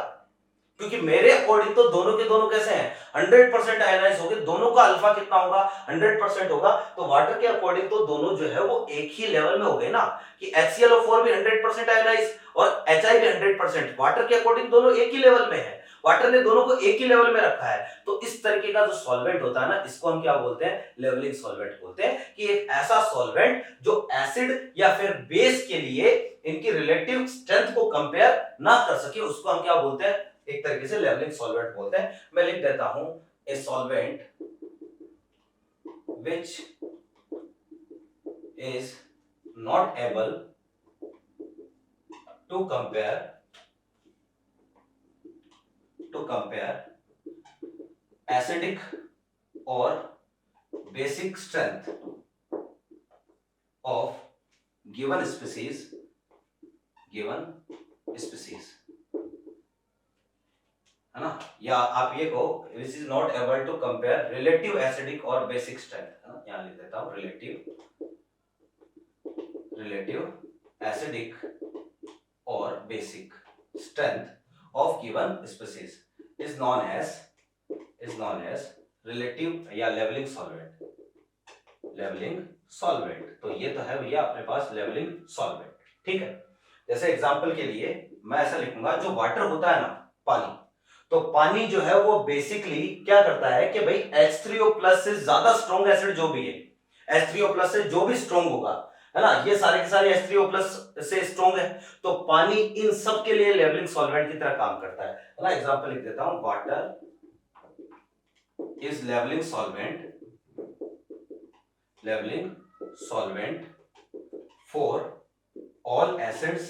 क्योंकि मेरे अकॉर्डिंग तो दोनों के दोनों कैसे हैं? 100% आयनाइज हो गए, दोनों का अल्फा कितना होगा? 100% होगा। तो वाटर के अकॉर्डिंग तो दोनों जो है वो एक ही लेवल में हो गए ना, कि HClO4 भी 100% आयनाइज और HI भी 100%। वाटर के अकॉर्डिंग दोनों एक ही लेवल में है, वाटर ने दोनों को एक ही लेवल में रखा है। तो इस तरीके का जो सॉल्वेंट होता है ना, इसको हम क्या बोलते हैं? लेवलिंग सॉल्वेंट बोलते हैं, कि एक ऐसा सॉल्वेंट जो एसिड या फिर बेस के लिए इनकी रिलेटिव स्ट्रेंथ को कंपेयर ना कर सके, उसको हम क्या बोलते हैं? एक तरीके से लेवलिंग सॉल्वेंट बोलते हैं। मैं लिख देता हूं, a solvent which is not able to compare acidic और basic strength of given species है ना, या आप ये कहो which is not able to compare relative acidic और बेसिक स्ट्रेंथ, है ना, यहां लिख देता हूं रिलेटिव एसिडिक और basic strength of given species is known as relative या लेवलिंग सॉल्वेंट। तो ये तो है भैया अपने पास लेवलिंग सॉल्वेंट, ठीक है। जैसे एग्जांपल के लिए मैं ऐसा लिखूंगा, जो वाटर होता है ना, पानी, तो पानी जो है वो बेसिकली क्या करता है कि भाई H3O+ से ज्यादा स्ट्रॉन्ग एसिड जो भी है, H3O+ से जो भी स्ट्रॉन्ग होगा, है ना, ये सारे के सारे H3O+ से स्ट्रॉन्ग है, तो पानी इन सब के लिए लेवलिंग सॉल्वेंट की तरह काम करता है ना। एग्जांपल लिख देता हूं, water is levelling solvent for all acids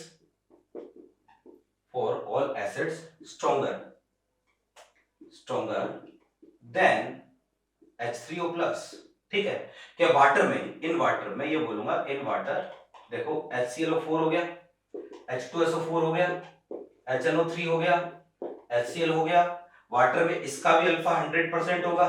stronger than H3O+, ठीक है। क्या वाटर में, इन वाटर में ये बोलूंगा, इन वाटर देखो HClO4 हो गया, H2SO4 हो गया, HNO3 हो गया, HCl हो गया, वाटर में इसका भी अल्फा 100% होगा,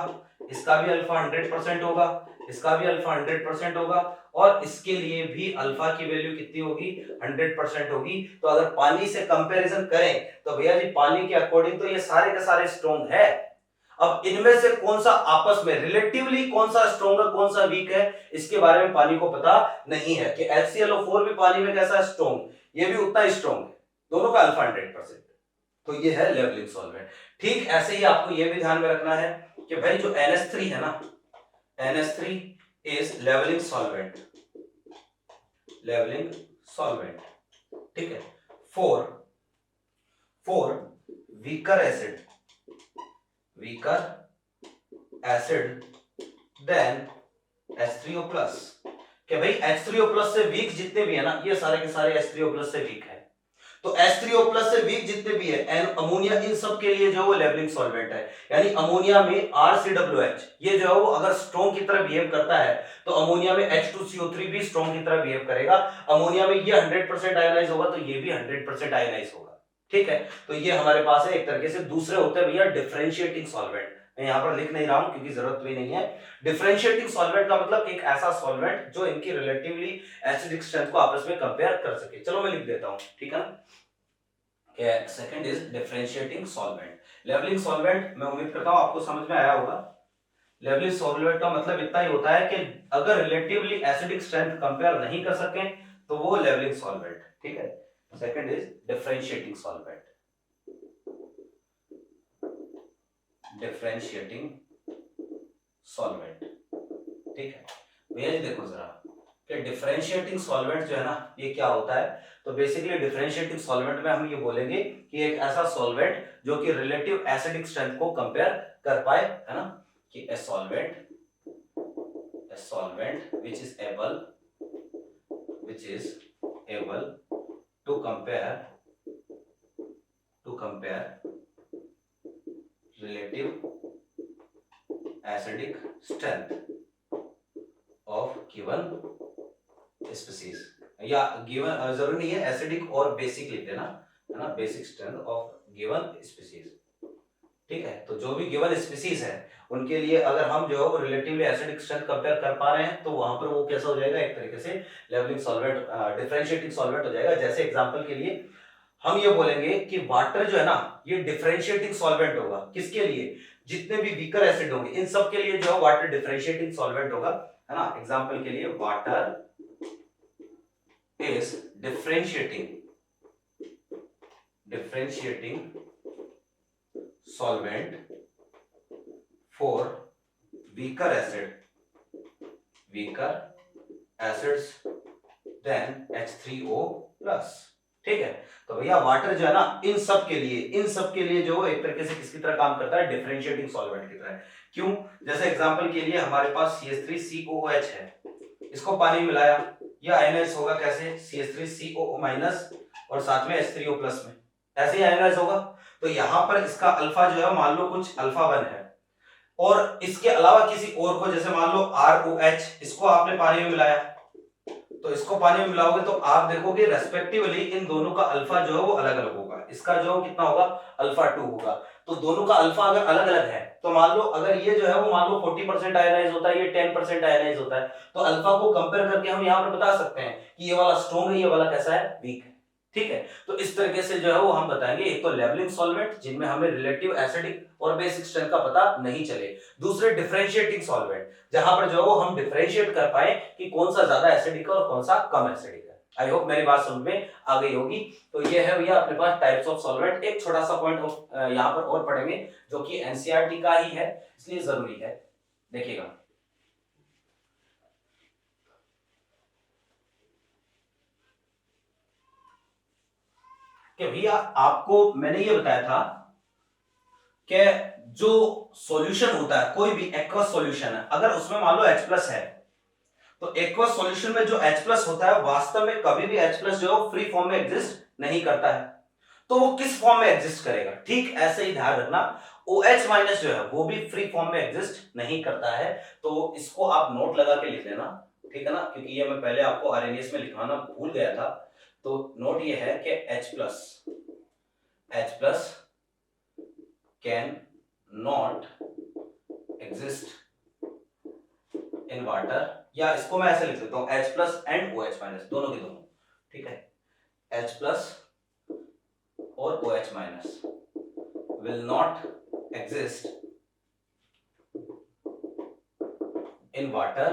इसका भी अल्फा 100% होगा, इसका भी अल्फा 100% होगा, और इसके लिए भी अल्फा की वैल्यू कितनी होगी, 100% होगी। तो अगर पानी से कंपैरिजन करें तो भैया जी पानी के अकॉर्डिंग तो ये सारे के सारे स्ट्रॉन्ग है। अब इनमें से कौन सा आपस में रिलेटिवली कौन सा स्ट्रॉन्ग है कौन सा वीक है, इसके बारे में पानी को पता नहीं है कि HClO4 भी पानी में कैसा स्ट्रॉन्ग, ये भी उतना ही स्ट्रॉन्ग है, दोनों का अल्फा 100%। तो ये है लेवलिंग सॉल्वेंट। ठीक ऐसे ही आपको ये भी ध्यान में रखना है कि भाई जो NH3 है ना, NH3 is levelling solvent, levelling solvent, ठीक है। For weaker acid, weaker acid then H3O+, कि भाई H3O+ से वीक जितने भी है ना, ये सारे के सारे H3O+ से वीक है। तो H3O+ से वीक जितने भी है अमोनिया, इन सब के लिए जो वो लेवलिंग सॉल्वेंट है। यानी अमोनिया में RCOH ये जो है वो अगर स्ट्रॉन्ग की तरह बिहेव करता है तो अमोनिया में H2CO3 भी स्ट्रॉन्ग की तरह बिहेव करेगा। अमोनिया में ये 100% आयोनाइज होगा तो ये भी 100% आयोनाइज होगा, ठीक है। तो ये हमारे पास है एक तरीके से। दूसरे होते हैं भैया डिफरेंशिएटिंग सॉल्वेंट, मैं यहां पर लिख नहीं रहा हूं क्योंकि जरूरत भी नहीं है। डिफरेंशिएटिंग सॉल्वेंट का मतलब एक ऐसा सॉल्वेंट जो इनकी रिलेटिवली एसिडिक स्ट्रेंथ को आपस में कंपेयर कर सके। चलो मैं लिख देता हूं, ठीक है। Second is differentiating solvent. Levelling solvent मैं उम्मीद करता हूं आपको समझ में आया होगा। लेवलिंग सॉल्वेंट का मतलब इतना ही होता है कि अगर रिलेटिवली एसिडिक स्ट्रेंथ कंपेयर नहीं कर सके तो वो लेवलिंग सॉल्वेंट, ठीक है। Second is differentiating solvent, differentiating solvent, ठीक है। भैया जी देखो जरा कि डिफरेंशिएटिंग सॉल्वेंट जो है ना ये क्या होता है, तो बेसिकली डिफरेंशिएटिंग सॉल्वेंट में हम ये बोलेंगे कि एक ऐसा सॉल्वेंट जो कि रिलेटिव एसिडिक स्ट्रेंथ को कंपेयर कर पाए, है ना, कि a solvent which is able to compare relative acidic strength of given species, या गिवन जरूरी नहीं है एसिडिक और बेसिक लिख देना, है ना, basic strength of given species, ठीक है। तो जो भी गिवन स्पीसीज है उनके लिए अगर हम जो है रिलेटिवली एसिडिक स्ट्रेंथ कंपेयर कर पा रहे हैं तो वहां पर वो कैसा हो जाएगा, एक तरीके से लेवलिंग सॉल्वेंट, डिफरेंशिएटिंग सॉल्वेंट हो जाएगा। जैसे एग्जांपल के लिए हम ये बोलेंगे कि वाटर जो है ना ये डिफरेंशिएटिंग सॉल्वेंट होगा, किसके लिए, जितने भी वीकर एसिड होंगे इन सब के लिए जो है वाटर डिफरेंशिएटिंग सॉल्वेंट होगा, है ना। एग्जांपल के लिए water is differentiating solvent for weaker acids than H3O+, ठीक है। तो भैया वाटर जो है ना इन सब के लिए जो एक तरीके से किसकी तरह काम करता है, डिफरेंशिएटिंग सॉल्वेंट की तरह। क्यों, जैसे एग्जांपल के लिए हमारे पास CH3COOH है, इसको पानी मिलाया, ये आयनाइज होगा कैसे, CH3COO- और साथ में H3O+ में, ऐसे ही आयनाइज होगा। तो यहां पर इसका अल्फा जो है मान लो कुछ अल्फा 1 है और इसके अलावा किसी और को, जैसे मान लो ROH, इसको आपने पानी में मिलाया, तो इसको पानी में मिलाओगे तो आप देखोगे रेस्पेक्टिवली इन दोनों का अल्फा जो है वो अलग अलग होगा। इसका जो कितना होगा, अल्फा 2 होगा। तो दोनों का अल्फा अगर अलग अलग है तो मान लो अगर ये जो है वो मान लो 40% आयनाइज होता है, ये 10% आयनाइज होता है, तो अल्फा को कंपेयर करके हम यहाँ पर बता सकते हैं कि ये वाला स्ट्रॉन्ग है, ये वाला कैसा है, वीक है, ठीक है। तो इस तरीके से जो है वो हम बताएंगे, एक तो लेवलिंग सॉल्वेंट जिनमें हमें रिलेटिव एसिडिक और बेसिक स्ट्रेंथ का पता नहीं चले, दूसरे डिफरेंशिएटिंग सॉल्वेंट जहां पर जो है वो हम डिफरेंशिएट कर पाए कि कौन सा ज्यादा एसिडिक है और कौन सा कम एसिडिक है। आई होप मेरी बात समझ में आ गई होगी। तो ये है भैया अपने पास टाइप्स ऑफ सॉल्वेंट। एक छोटा सा पॉइंट यहाँ पर और पढ़ेंगे जो कि एनसीईआरटी का ही है इसलिए जरूरी है, देखिएगा। कि भैया आपको मैंने ये बताया था कि जो सॉल्यूशन होता है, कोई भी एक्वस सॉल्यूशन है, अगर उसमें मान लो H+ है तो एक्वस सॉल्यूशन में जो H+ होता है वास्तव में कभी भी H+ जो है फ्री फॉर्म में एग्जिस्ट नहीं करता है। तो वो किस फॉर्म में एग्जिस्ट करेगा, ठीक ऐसे ही ध्यान रखना OH- जो है वो भी फ्री फॉर्म में एग्जिस्ट नहीं करता है। तो इसको आप नोट लगा के लिख लेना, ठीक है ना, क्योंकि ये मैं पहले आपको आरएनएस में लिखवाना भूल गया था। तो नोट ये है कि H+ can not exist in water, या इसको मैं ऐसे लिख देता हूं H plus and OH minus, दोनों के दोनों, ठीक है, H प्लस और OH minus will not exist in water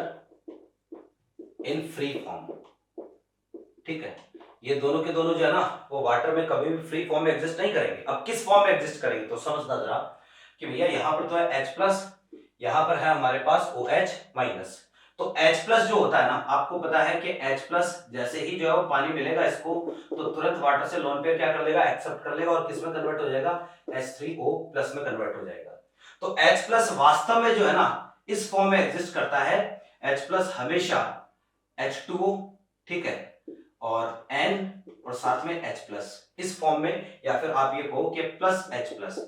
in free form, ठीक है। ये दोनों के दोनों जो है ना वो वाटर में कभी भी फ्री फॉर्म में एग्जिस्ट नहीं करेंगे। अब किस फॉर्म में एग्जिस्ट करेंगे तो समझना जरा कि भैया यहाँ पर तो है H प्लस, यहाँ पर है हमारे पास OH माइनस। तो H प्लस जो होता है ना, आपको पता है कि H प्लस जैसे ही जो है वो पानी मिलेगा इसको तो तुरंत वाटर से लोन पेयर क्या कर लेगा, एक्सेप्ट कर लेगा और किस में कन्वर्ट हो जाएगा, H3O प्लस में कन्वर्ट हो जाएगा। तो H प्लस वास्तव में जो है ना इस फॉर्म में एग्जिस्ट करता है। H प्लस हमेशा H2O, ठीक है, और N और साथ में H प्लस इस फॉर्म में, या फिर आप ये कहो कि प्लस H प्लस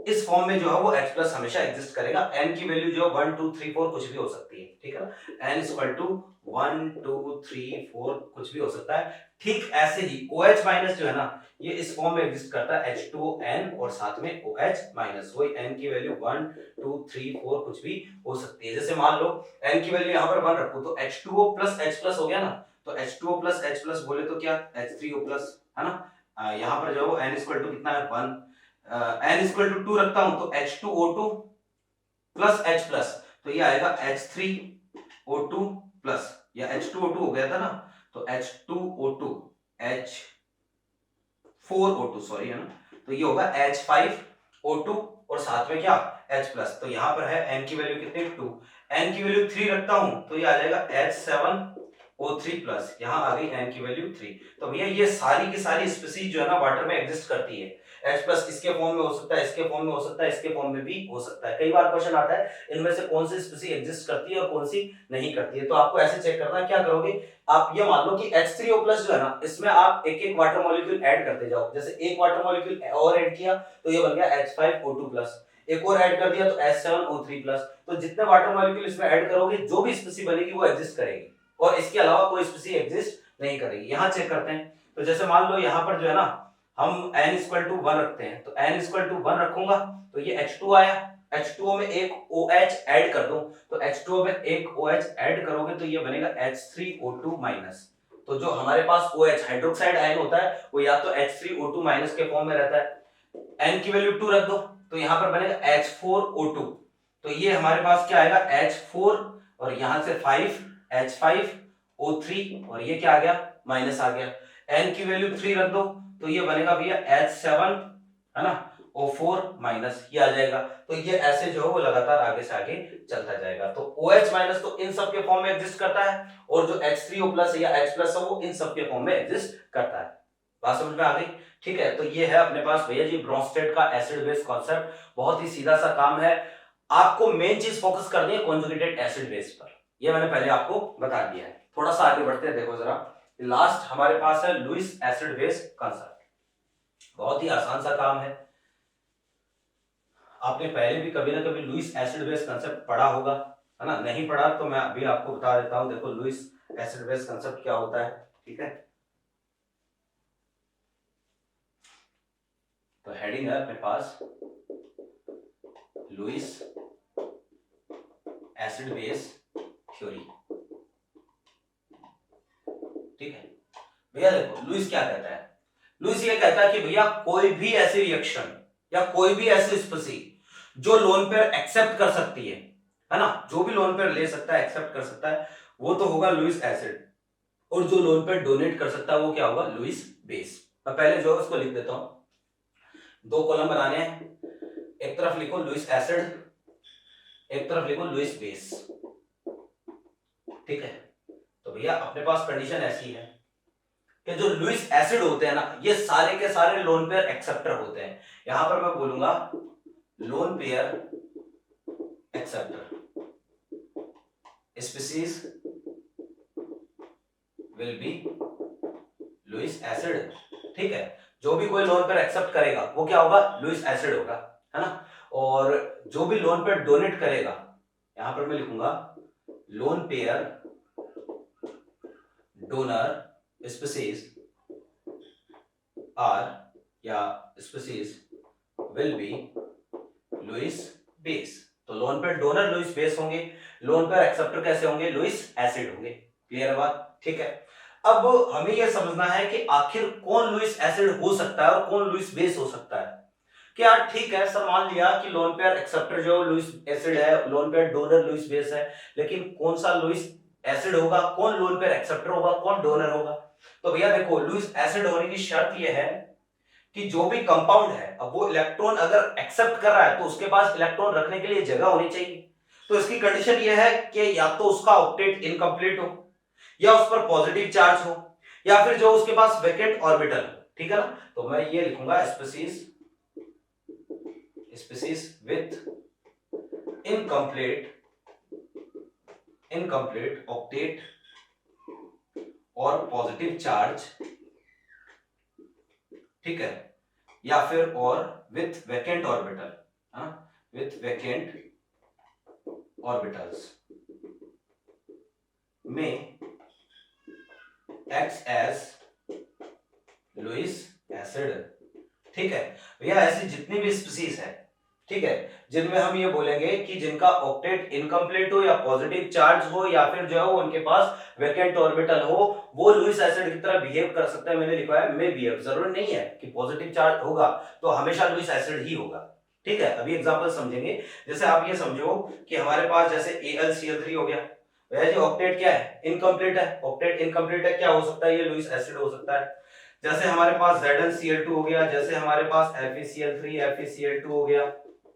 इस फॉर्म में जो है वो H प्लस हमेशा एग्जिस्ट करेगा। N की वैल्यू जो 1 2 3 4 कुछ भी हो सकती है, ठीक है ना, N इक्वल टू 1 2 3 4 कुछ भी हो सकता है। ठीक ऐसे ही OH माइनस जो है ना ये इस फॉर्म में एग्जिस्ट करता है H2N और साथ में OH माइनस, वही N की वैल्यू 1 2 3 4 कुछ भी हो सकती है। जैसे मान लो N की वैल्यू यहाँ पर 1 रखो तो H2O प्लस H प्लस हो गया ना, तो H2O प्लस H प्लस बोले तो क्या H3O प्लस, है ना। यहाँ पर जो N इक्वल टू कितना है 1, N इक्वल टू 2 रखता हूं तो H2O2 प्लस H प्लस, तो ये आएगा H3O2 प्लस, या H2O2 हो गया था ना, तो H2O2 H4O2 सॉरी, है ना, तो ये होगा H5O2 और साथ में क्या H प्लस। तो यहाँ पर है N की वैल्यू कितनी 2, N की वैल्यू 3 रखता हूं तो ये आ जाएगा H7O3 प्लस, यहाँ आ गई N की वैल्यू 3। तो भैया ये सारी की सारी स्पीसीज जो है ना वाटर में एग्जिस्ट करती है। H प्लस इसके फॉर्म में हो सकता है, इसके फॉर्म में हो सकता है, इसके फॉर्म में भी हो सकता है। कई बार क्वेश्चन आता है इनमें से कौन सी स्पीसी एग्जिस्ट करती है और कौन सी नहीं करती है, तो आपको ऐसे चेक करना है। क्या करोगे आप, ये मान लो कि H3O+ जो है ना इसमें आप एक एक वाटर मॉलिक्यूल ऐड करते जाओ। जैसे एक वाटर मॉलिक्यूल और ऐड किया तो ये बन गया H5O2+, एक और ऐड कर दिया तो H7O3+। तो जितने वाटर मॉलिक्यूल इसमें ऐड करोगे जो भी स्पीसी बनेगी वो एग्जिस्ट करेगी और इसके अलावा कोई स्पीसी एग्जिस्ट नहीं करेगी। यहां चेक करते हैं, तो जैसे मान लो यहां पर जो है ना हम n इक्वल टू 1 रखते हैं, तो n इक्वल टू 1 रखूंगा तो ये H2 आया, H2O में एक OH ऐड कर दो तो H2O में एक OH ऐड करोगे तो ये बनेगा H3O2-। तो जो हमारे पास OH हाइड्रोक्साइड आयन होता है वो या तो H3O2- के फॉर्म में रहता है। n की वैल्यू 2 रख दो तो यहां पर बनेगा H4O2, तो ये हमारे पास क्या आएगा H4 और यहां से 5 H5O3 और ये क्या आ गया माइनस आ गया। n की वैल्यू 3 रख दो तो ये बनेगा भैया H7, है ना, O4-, ये आ जाएगा। तो ये ऐसे जो है वो लगातार आगे से आगे चलता जाएगा। तो OH- तो इन सब के फॉर्म में एग्जिस्ट करता है और जो H3O+ या H+ है वो इन सब के फॉर्म में एग्जिस्ट करता है। बात समझ में आ गई? ठीक है, तो ये है अपने पास भैया जी ब्रोंस्टेड का एसिड बेस कॉन्सेप्ट। बहुत ही सीधा सा काम है, आपको मेन चीज फोकस करनी है कॉन्जुगेटेड एसिड बेस पर। ये मैंने पहले आपको बता दिया है। थोड़ा सा आगे बढ़ते हैं, देखो जरा लास्ट हमारे पास है लुईस एसिड बेस कॉन्सेप्ट। बहुत ही आसान सा काम है, आपने पहले भी कभी ना कभी लुईस एसिड बेस कॉन्सेप्ट पढ़ा होगा, है ना। नहीं पढ़ा तो मैं अभी आपको बता देता हूं। देखो लुईस एसिड बेस कॉन्सेप्ट क्या होता है, ठीक है। तो हेडिंग है अपने पास लुईस एसिड बेस थ्योरी, ठीक है। भैया देखो लुईस क्या कहता है, लुईस ये कहता है कि भैया कोई भी ऐसी रिएक्शन या कोई भी ऐसी स्पीसी जो लोन पेयर एक्सेप्ट कर सकती है ना, जो भी लोन पेयर ले सकता है, एक्सेप्ट कर सकता है, वो तो होगा लुईस एसिड। और जो लोन पेयर डोनेट कर सकता है वो क्या होगा, लुईस बेस। मैं पहले जो है उसको लिख देता हूं, दो कॉलम बनाने हैं, एक तरफ लिखो लुईस एसिड, एक तरफ लिखो लुईस बेस, ठीक है। तो भैया अपने पास कंडीशन ऐसी है कि जो लुईस एसिड होते हैं ना ये सारे के सारे लोन पेयर एक्सेप्टर होते हैं। यहां पर मैं बोलूंगा lone pair acceptor species will be Lewis acid, ठीक है। जो भी कोई लोन पेयर एक्सेप्ट करेगा वो क्या होगा, लुईस एसिड होगा, है ना। और जो भी लोन पेयर डोनेट करेगा, यहां पर मैं लिखूंगा lone pair donor species are या species will be Lewis base. तो lone pair donor Lewis base होंगे, लोन पेयर एक्सेप्टर कैसे होंगे, लुईस एसिड होंगे। क्लियर है बात? ठीक है। अब हमें यह समझना है कि आखिर कौन लुईस एसिड हो सकता है और कौन लुईस बेस हो सकता है। क्या ठीक है सर, मान लिया कि लोन पेयर एक्सेप्टर जो लुईस एसिड है, lone pair donor Lewis base है, लेकिन कौन सा लुईस एसिड होगा, कौन लोन पेयर एक्सेप्टर होगा, कौन डोनर होगा? तो भैया देखो, लुईस एसिड होने की शर्त यह है कि जो भी कंपाउंड है, अब वो इलेक्ट्रॉन अगर एक्सेप्ट कर रहा है तो उसके पास इलेक्ट्रॉन रखने के लिए जगह होनी चाहिए। तो इसकी कंडीशन यह है कि या तो उसका ऑक्टेट इनकम्प्लीट हो, या उस पर पॉजिटिव चार्ज हो, या फिर जो उसके पास वैकेंट ऑर्बिटल हो। ठीक है ना? तो मैं ये लिखूंगा स्पीसीज विथ इनकम्प्लीट ऑक्टेट और पॉजिटिव चार्ज, ठीक है, या फिर और with vacant orbital, with vacant orbitals में एक्ट एज लुईस एसिड। ठीक है भैया, ऐसी जितनी भी स्पीसीज है, ठीक है, जिनमें हम ये बोलेंगे कि जिनका ऑक्टेट इनकम्प्लीट हो या पॉजिटिव चार्ज हो या फिर जो है उनके पास वैकेंट ऑर्बिटल हो, वो लुईस एसिड की तरह बिहेव कर सकता है। मैंने लिखा है मे बिहेव, जरूरी नहीं है कि पॉजिटिव चार्ज होगा तो हमेशा लुईस एसिड ही होगा। ठीक है, अभी एग्जांपल समझेंगे। जैसे आप ये समझो कि हमारे पास जैसे AlCl3 हो गया, वह जो ऑक्टेट क्या है, इनकम्प्लीट है, ऑक्टेट इनकम्प्लीट है, क्या हो सकता है, ये लुईस एसिड हो सकता है। जैसे हमारे पास ZnCl2 हो गया, जैसे हमारे पास FeCl3 FeCl2 हो गया,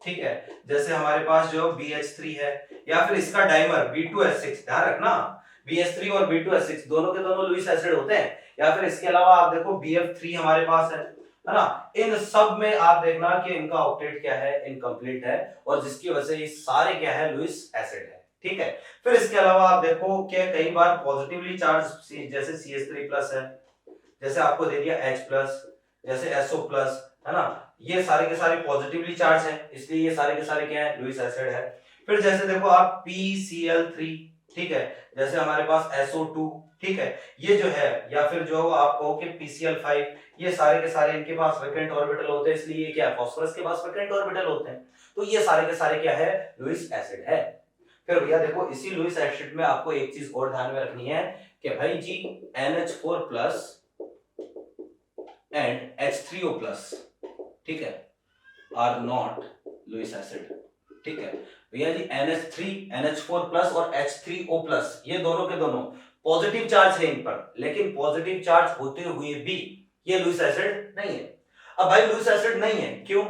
ठीक है, जैसे हमारे पास जो BH3 है, या फिर इसका डाइमर B2H6, ध्यान रखना BH3 और B2H6 दोनों के दोनों लुईस एसिड होते हैं। या फिर इसके अलावा आप देखो BF3 हमारे पास है ना? इन सब में आप देखना कि इनका ऑक्टेट क्या है, इनकम्प्लीट है, और जिसकी वजह से ये सारे क्या है, लुईस एसिड है। ठीक है, फिर इसके अलावा आप देखो कि कई बार पॉजिटिवली चार्ज जैसे CH3+ है, जैसे आपको दे दिया H+, जैसे SO+, है ना, ये सारे के सारे पॉजिटिवली चार्ज है, इसलिए ये सारे के सारे क्या है, लुईस एसिड है। फिर जैसे देखो आप PCl3, ठीक है, जैसे हमारे पास SO2, ठीक है, ये जो है, या फिर जो आप कहो कि PCl5, ये सारे के सारे इनके पास वैकेंट ऑर्बिटल होते हैं, इसलिए ये क्या है, फास्फोरस के पास वैकेंट ऑर्बिटल होते हैं। तो ये सारे के सारे क्या है, लुईस एसिड है। फिर भैया देखो, इसी लुईस एसिड में आपको एक चीज और ध्यान में रखनी है कि भाई जी NH4+ एंड H3O+, ठीक है, आर नॉट लुईस एसिड। ठीक है भैया जी, NH3 NH4+ और H3O+, ये दोनों के दोनों पॉजिटिव चार्ज है इन पर, लेकिन पॉजिटिव चार्ज होते हुए भी ये लुईस एसिड नहीं है। अब भाई लुईस एसिड नहीं है, क्यों?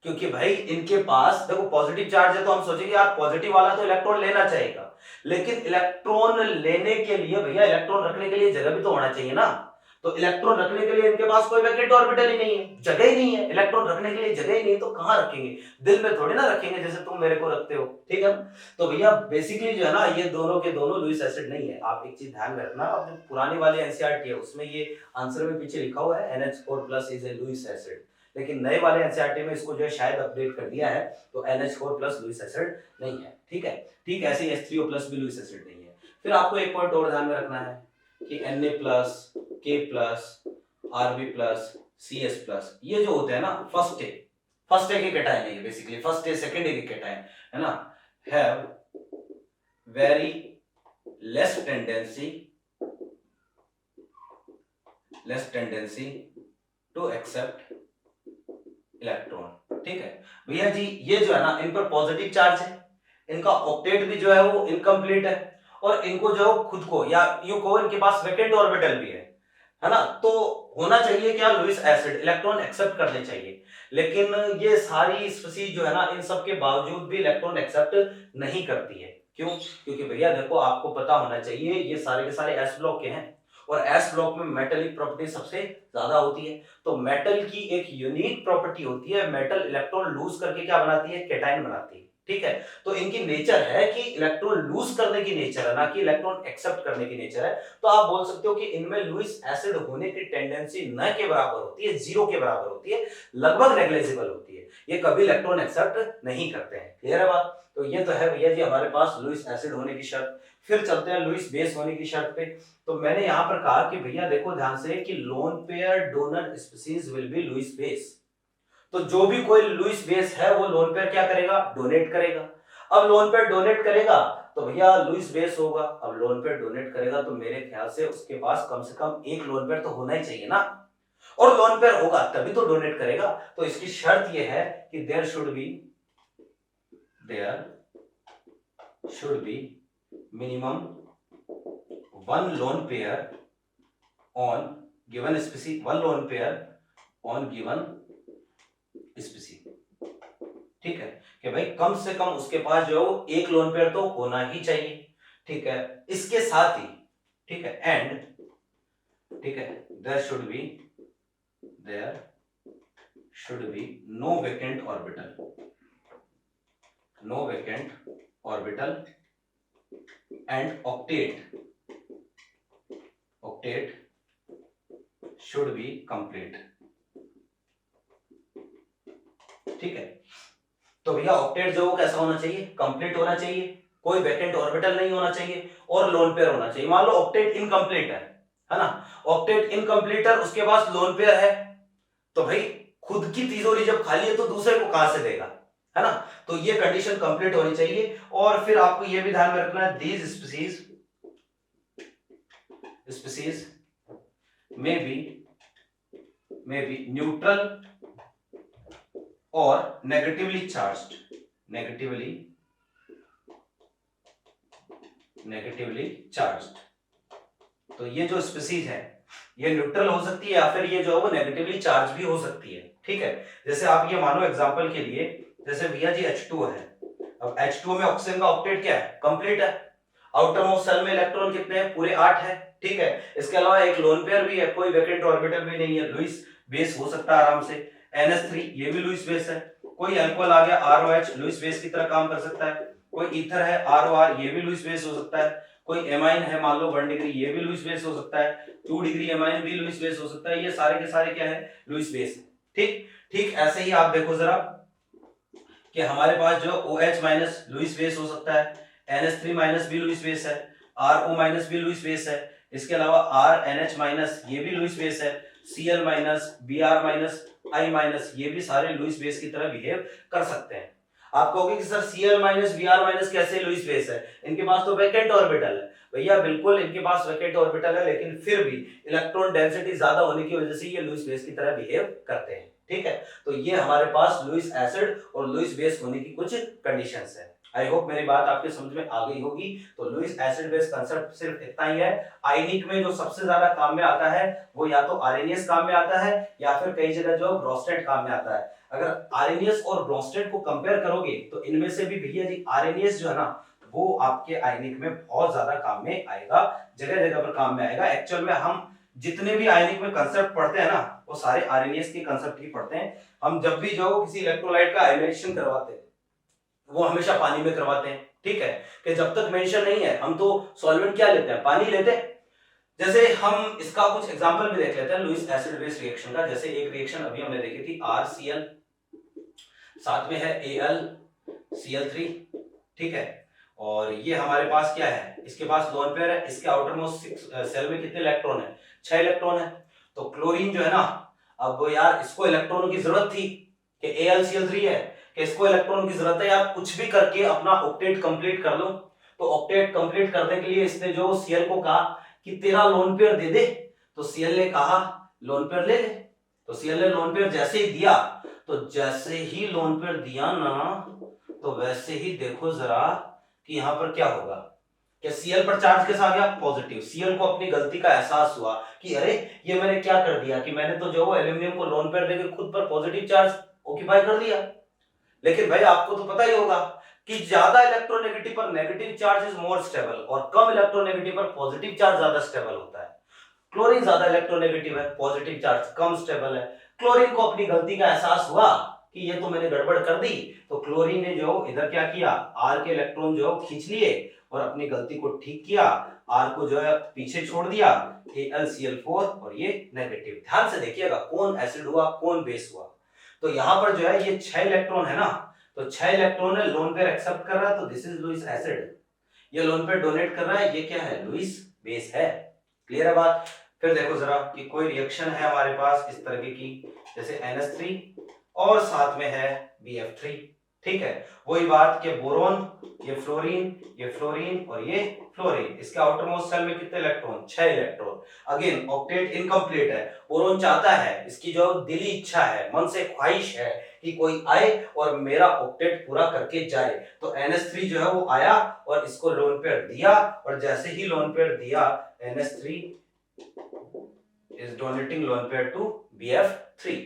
क्योंकि भाई इनके पास देखो पॉजिटिव चार्ज है, तो हम सोचेंगे यार पॉजिटिव वाला तो इलेक्ट्रॉन लेना चाहेगा, लेकिन इलेक्ट्रॉन लेने के लिए भैया इलेक्ट्रॉन रखने के लिए जगह भी तो होना चाहिए ना। तो इलेक्ट्रॉन रखने के लिए इनके पास कोई वैकेंट ऑर्बिटल ही नहीं है, जगह ही नहीं है, इलेक्ट्रॉन रखने के लिए जगह ही नहीं है, तो कहां रखेंगे? दिल में थोड़ी ना रखेंगे, जैसे तुम मेरे को रखते हो। ठीक है, तो भैया बेसिकली जो है ना, ये दोनों के दोनों लुईस एसिड नहीं है। आप एक चीज ध्यान में रखना, अब जो पुरानी वाली एनसीईआरटी है उसमें ये आंसर में पीछे लिखा हुआ है NH4+ is a Lewis acid, लेकिन नए वाले एनसीईआरटी में इसको जो है शायद अपडेट कर दिया है, तो NH4+ लुईस एसिड नहीं है। ठीक है, ठीक ऐसे ही H3O+ भी लुईस एसिड नहीं है। फिर आपको एक पॉइंट और ध्यान में रखना है कि Na+, K+, Rb+, CS+, ये जो होते हैं ना, फर्स्ट ए के कैटायन है, ये basically first A second A के कैटायन है ना, have very less tendency to accept electron. ठीक है भैया जी, ये जो है ना, इन पर पॉजिटिव चार्ज है, इनका ऑक्टेट भी जो है वो इनकम्प्लीट है, और इनको जो खुद को या यूं कहो इनके पास वैकेंट ऑर्बिटल भी है ना, तो होना चाहिए क्या, लुईस एसिड, इलेक्ट्रॉन एक्सेप्ट करने चाहिए। लेकिन ये सारी स्पीसीज जो है ना, इन सब के बावजूद भी इलेक्ट्रॉन एक्सेप्ट नहीं करती है। क्यों? क्योंकि भैया देखो, आपको पता होना चाहिए ये सारे के सारे एस ब्लॉक के हैं, और एस ब्लॉक में मेटलिक प्रॉपर्टी सबसे ज्यादा होती है। तो मेटल की एक यूनिक प्रॉपर्टी होती है, मेटल इलेक्ट्रॉन लूज करके क्या बनाती है, कैटायन बनाती है। ठीक है, तो इनकी नेचर है कि इलेक्ट्रॉन लूज करने की नेचर है, ना कि इलेक्ट्रॉन एक्सेप्ट करने की नेचर है। तो आप बोल सकते हो कि इनमें लुईस एसिड होने की टेंडेंसी न के बराबर होती है, 0 के बराबर होती है, लगभग नेग्लिजिबल होती है, ये कभी इलेक्ट्रॉन एक्सेप्ट नहीं करते हैं। क्लियर है बात? तो ये तो है भैया जी हमारे पास लुईस एसिड होने की शर्त। फिर चलते हैं लुईस बेस होने की शर्त पे। तो मैंने यहां पर कहा कि भैया देखो ध्यान से कि lone pair donor species will be Lewis base. तो जो भी कोई लुईस बेस है वो लोन पेयर क्या करेगा, डोनेट करेगा। अब लोन पेयर डोनेट करेगा तो भैया लुईस बेस होगा। अब लोन पेयर डोनेट करेगा तो मेरे ख्याल से उसके पास कम से कम एक लोन पेयर तो होना ही चाहिए ना, और लोन पेयर होगा तभी तो डोनेट करेगा। तो इसकी शर्त यह है कि there should be minimum one lone pair on given species, one lone pair on given species. ठीक है कि भाई कम से कम उसके पास जो एक लोन पेयर तो होना ही चाहिए। ठीक है, इसके साथ ही ठीक है एंड ठीक है there should be no vacant orbital and octet should be complete. ठीक है, तो भैया ऑक्टेट जो कैसा होना चाहिए, कंप्लीट होना चाहिए, कोई वैकेंट ऑर्बिटल नहीं होना चाहिए और लोन पेयर होना चाहिए। मान लो ऑक्टेट इनकम्प्लीट है ना, ऑक्टेट इनकम्प्लीट है, उसके पास लोन पेयर है, तो भाई खुद की तिजोरी जब खाली है तो दूसरे को कहां से देगा, है ना। तो ये कंडीशन कंप्लीट होनी चाहिए। और फिर आपको ये भी ध्यान में रखना है, these species may be neutral or negatively charged, तो ये जो स्पीसीज है ये न्यूट्रल हो सकती है या फिर ये जो है वो नेगेटिवली चार्ज भी हो सकती है। ठीक है, जैसे आप ये मानो एग्जांपल के लिए, जैसे भैया जी H2 है, अब H2 में ऑक्सीजन का ऑक्टेट क्या है, कंप्लीट है, आउटर मोस्ट शेल में इलेक्ट्रॉन कितने हैं, पूरे 8 है। ठीक है, इसके अलावा एक लोन पेयर भी है, कोई वैकेंट ऑर्बिटल भी नहीं है, लुईस बेस हो सकता है आराम से। NH3 ये भी लुईस बेस है, कोई अल्कोहल आ गया ROH लुईस बेस की तरह काम कर सकता है, कोई ईथर है ROR ये भी लुईस बेस हो सकता है, कोई एमाइन है मान लो 1 डिग्री ये भी लुईस बेस हो सकता है, 2 डिग्री एमाइन भी लुईस बेस हो सकता है, ये सारे के सारे क्या है, लुईस बेस है। ठीक ठीक ऐसे ही आप देखो जरा कि हमारे पास जो OH माइनस लुईस बेस हो सकता है, NH3 माइनस भी लुईस बेस है, RO माइनस भी लुईस बेस है, इसके अलावा RNH माइनस ये भी लुईस बेस है, Cl minus, Br minus, I minus ये भी सारे लुईस बेस की तरह बिहेव कर सकते हैं। आप कहोगे कि sir Cl minus Br minus कैसे लुईस बेस है, इनके पास तो वैकेंट ऑर्बिटल है। भैया बिल्कुल इनके पास वैकेंट ऑर्बिटल है, लेकिन फिर भी इलेक्ट्रॉन डेंसिटी ज्यादा होने की वजह से ये लुईस बेस की तरह बिहेव करते हैं। ठीक है, तो ये हमारे पास लुईस एसिड और लुईस बेस होने की कुछ कंडीशंस है। आई होप मेरी बात आपके समझ में आ गई होगी। तो लुईस एसिड बेस कंसेप्ट सिर्फ इतना ही है। आयनिक में जो सबसे ज्यादा काम में आता है वो या तो आरएनएस काम में आता है या फिर कई जगह जो ब्रोस्टेट काम में आता है। अगर आरएनएस और ब्रोस्टेट को कंपेयर करोगे तो इनमें से भी भैया जी आरएनएस जो है ना वो आपके आयनिक में बहुत ज्यादा काम में आएगा, जगह जगह पर काम में आएगा। एक्चुअल में हम जितने भी आयनिक में कंसेप्ट पढ़ते हैं ना वो सारे आरएनएस के कंसेप्ट ही पढ़ते हैं। हम जब भी जो किसी इलेक्ट्रोलाइट का आयोनाइजेशन करवाते हैं वो हमेशा पानी में करवाते हैं। ठीक है, कि जब तक मेंशन नहीं है हम तो सॉल्वेंट क्या लेते हैं, पानी लेते हैं। जैसे हम इसका कुछ एग्जांपल भी देख लेते हैं लुईस एसिड बेस रिएक्शन का। जैसे एक रिएक्शन अभी हमने देखी थी RCl, साथ में है AlCl3। ठीक है, और ये हमारे पास क्या है, इसके पास लोन पेयर है, इसके आउटर मोस्ट सेल में कितने इलेक्ट्रॉन है, 6 इलेक्ट्रॉन है। तो क्लोरीन जो है ना, अब यार इसको इलेक्ट्रॉनों की जरूरत थी कि AlCl3 है कि इसको इलेक्ट्रॉन की जरूरत है यार, कुछ भी करके अपना ऑक्टेट कंप्लीट कर लो। तो ऑक्टेट कंप्लीट करने के लिए इसने जो Cl को कहा कि तेरा लोन पेयर दे दे, तो Cl ने कहा लोन पेयर ले ले। तो Cl ने लोन पेयर जैसे ही दिया, तो जैसे ही लोन पेयर दिया ना तो वैसे ही देखो जरा कि यहां पर क्या होगा, कि Cl पर चार्ज कैसा आ गया, पॉजिटिव। Cl को अपनी गलती का एहसास हुआ कि अरे ये मैंने क्या कर दिया कि मैंने तो जो एल्यूमिनियम को लोन पेयर देकर खुद पर पॉजिटिव चार्ज ऑक्यूपाई कर लिया। लेकिन भाई आपको तो पता ही होगा कि ज्यादा इलेक्ट्रोनेगेटिव पर negative charge is more stable और कम इलेक्ट्रोनेगेटिव पर पॉजिटिव चार्ज ज्यादा स्टेबल होता है। क्लोरीन ज्यादा इलेक्ट्रोनेगेटिव है, पॉजिटिव चार्ज कम स्टेबल है। क्लोरीन को अपनी गलती का एहसास हुआ कि ये तो मैंने गड़बड़ कर दी, तो क्लोरीन ने जो इधर क्या किया, R के इलेक्ट्रॉन जो खींच लिए और अपनी गलती को ठीक किया, R को जो है पीछे छोड़ दिया, AlCl4 और ये नेगेटिव। ध्यान से देखिएगा कौन एसिड हुआ कौन बेस हुआ। तो यहां पर जो है ये 6 इलेक्ट्रॉन है ना, तो 6 इलेक्ट्रॉन है लोन पेयर एक्सेप्ट कर रहा है, तो दिस इज लुईस एसिड। ये लोन पेयर डोनेट कर रहा है, ये क्या है, लुईस बेस है। क्लियर है बात। फिर देखो जरा कि कोई रिएक्शन है हमारे पास इस तरह की, जैसे NH3 और साथ में है BF3। ठीक है, वही बात कि बोरोन, ये फ्लोरीन और ये फ्लोरीन, इसके आउटर मोस्ट शेल में कितने electron, 6 electron. Again octet incomplete है। बोरोन चाहता है, इसकी जो दिली इच्छा है, मन से ख्वाहिश है कि कोई आए और मेरा ऑक्टेट पूरा करके जाए। तो NH3 जो है वो आया और इसको लोन पेयर दिया, और जैसे ही लोन पेयर दिया, NH3 is donating lone pair to BF3।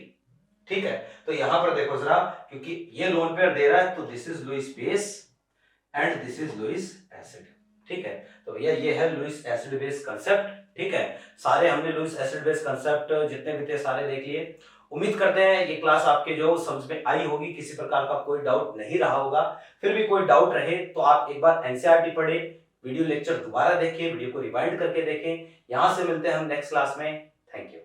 ठीक है, तो यहां पर देखो जरा, क्योंकि ये लोन पेयर दे रहा है, तो this is Lewis base and this is Lewis acid. ठीक है, तो भैया ये है लुईस एसिड बेस कंसेप्ट। ठीक है, सारे हमने लुईस एसिड बेस कंसेप्ट जितने भी थे सारे देख लिए। उम्मीद करते हैं ये क्लास आपके जो समझ में आई होगी, किसी प्रकार का कोई डाउट नहीं रहा होगा। फिर भी कोई डाउट रहे तो आप एक बार NCERT पढ़े, वीडियो लेक्चर दोबारा देखिए, वीडियो को रिवाइंड करके देखें। यहां से मिलते हैं हम नेक्स्ट क्लास में। Thank you.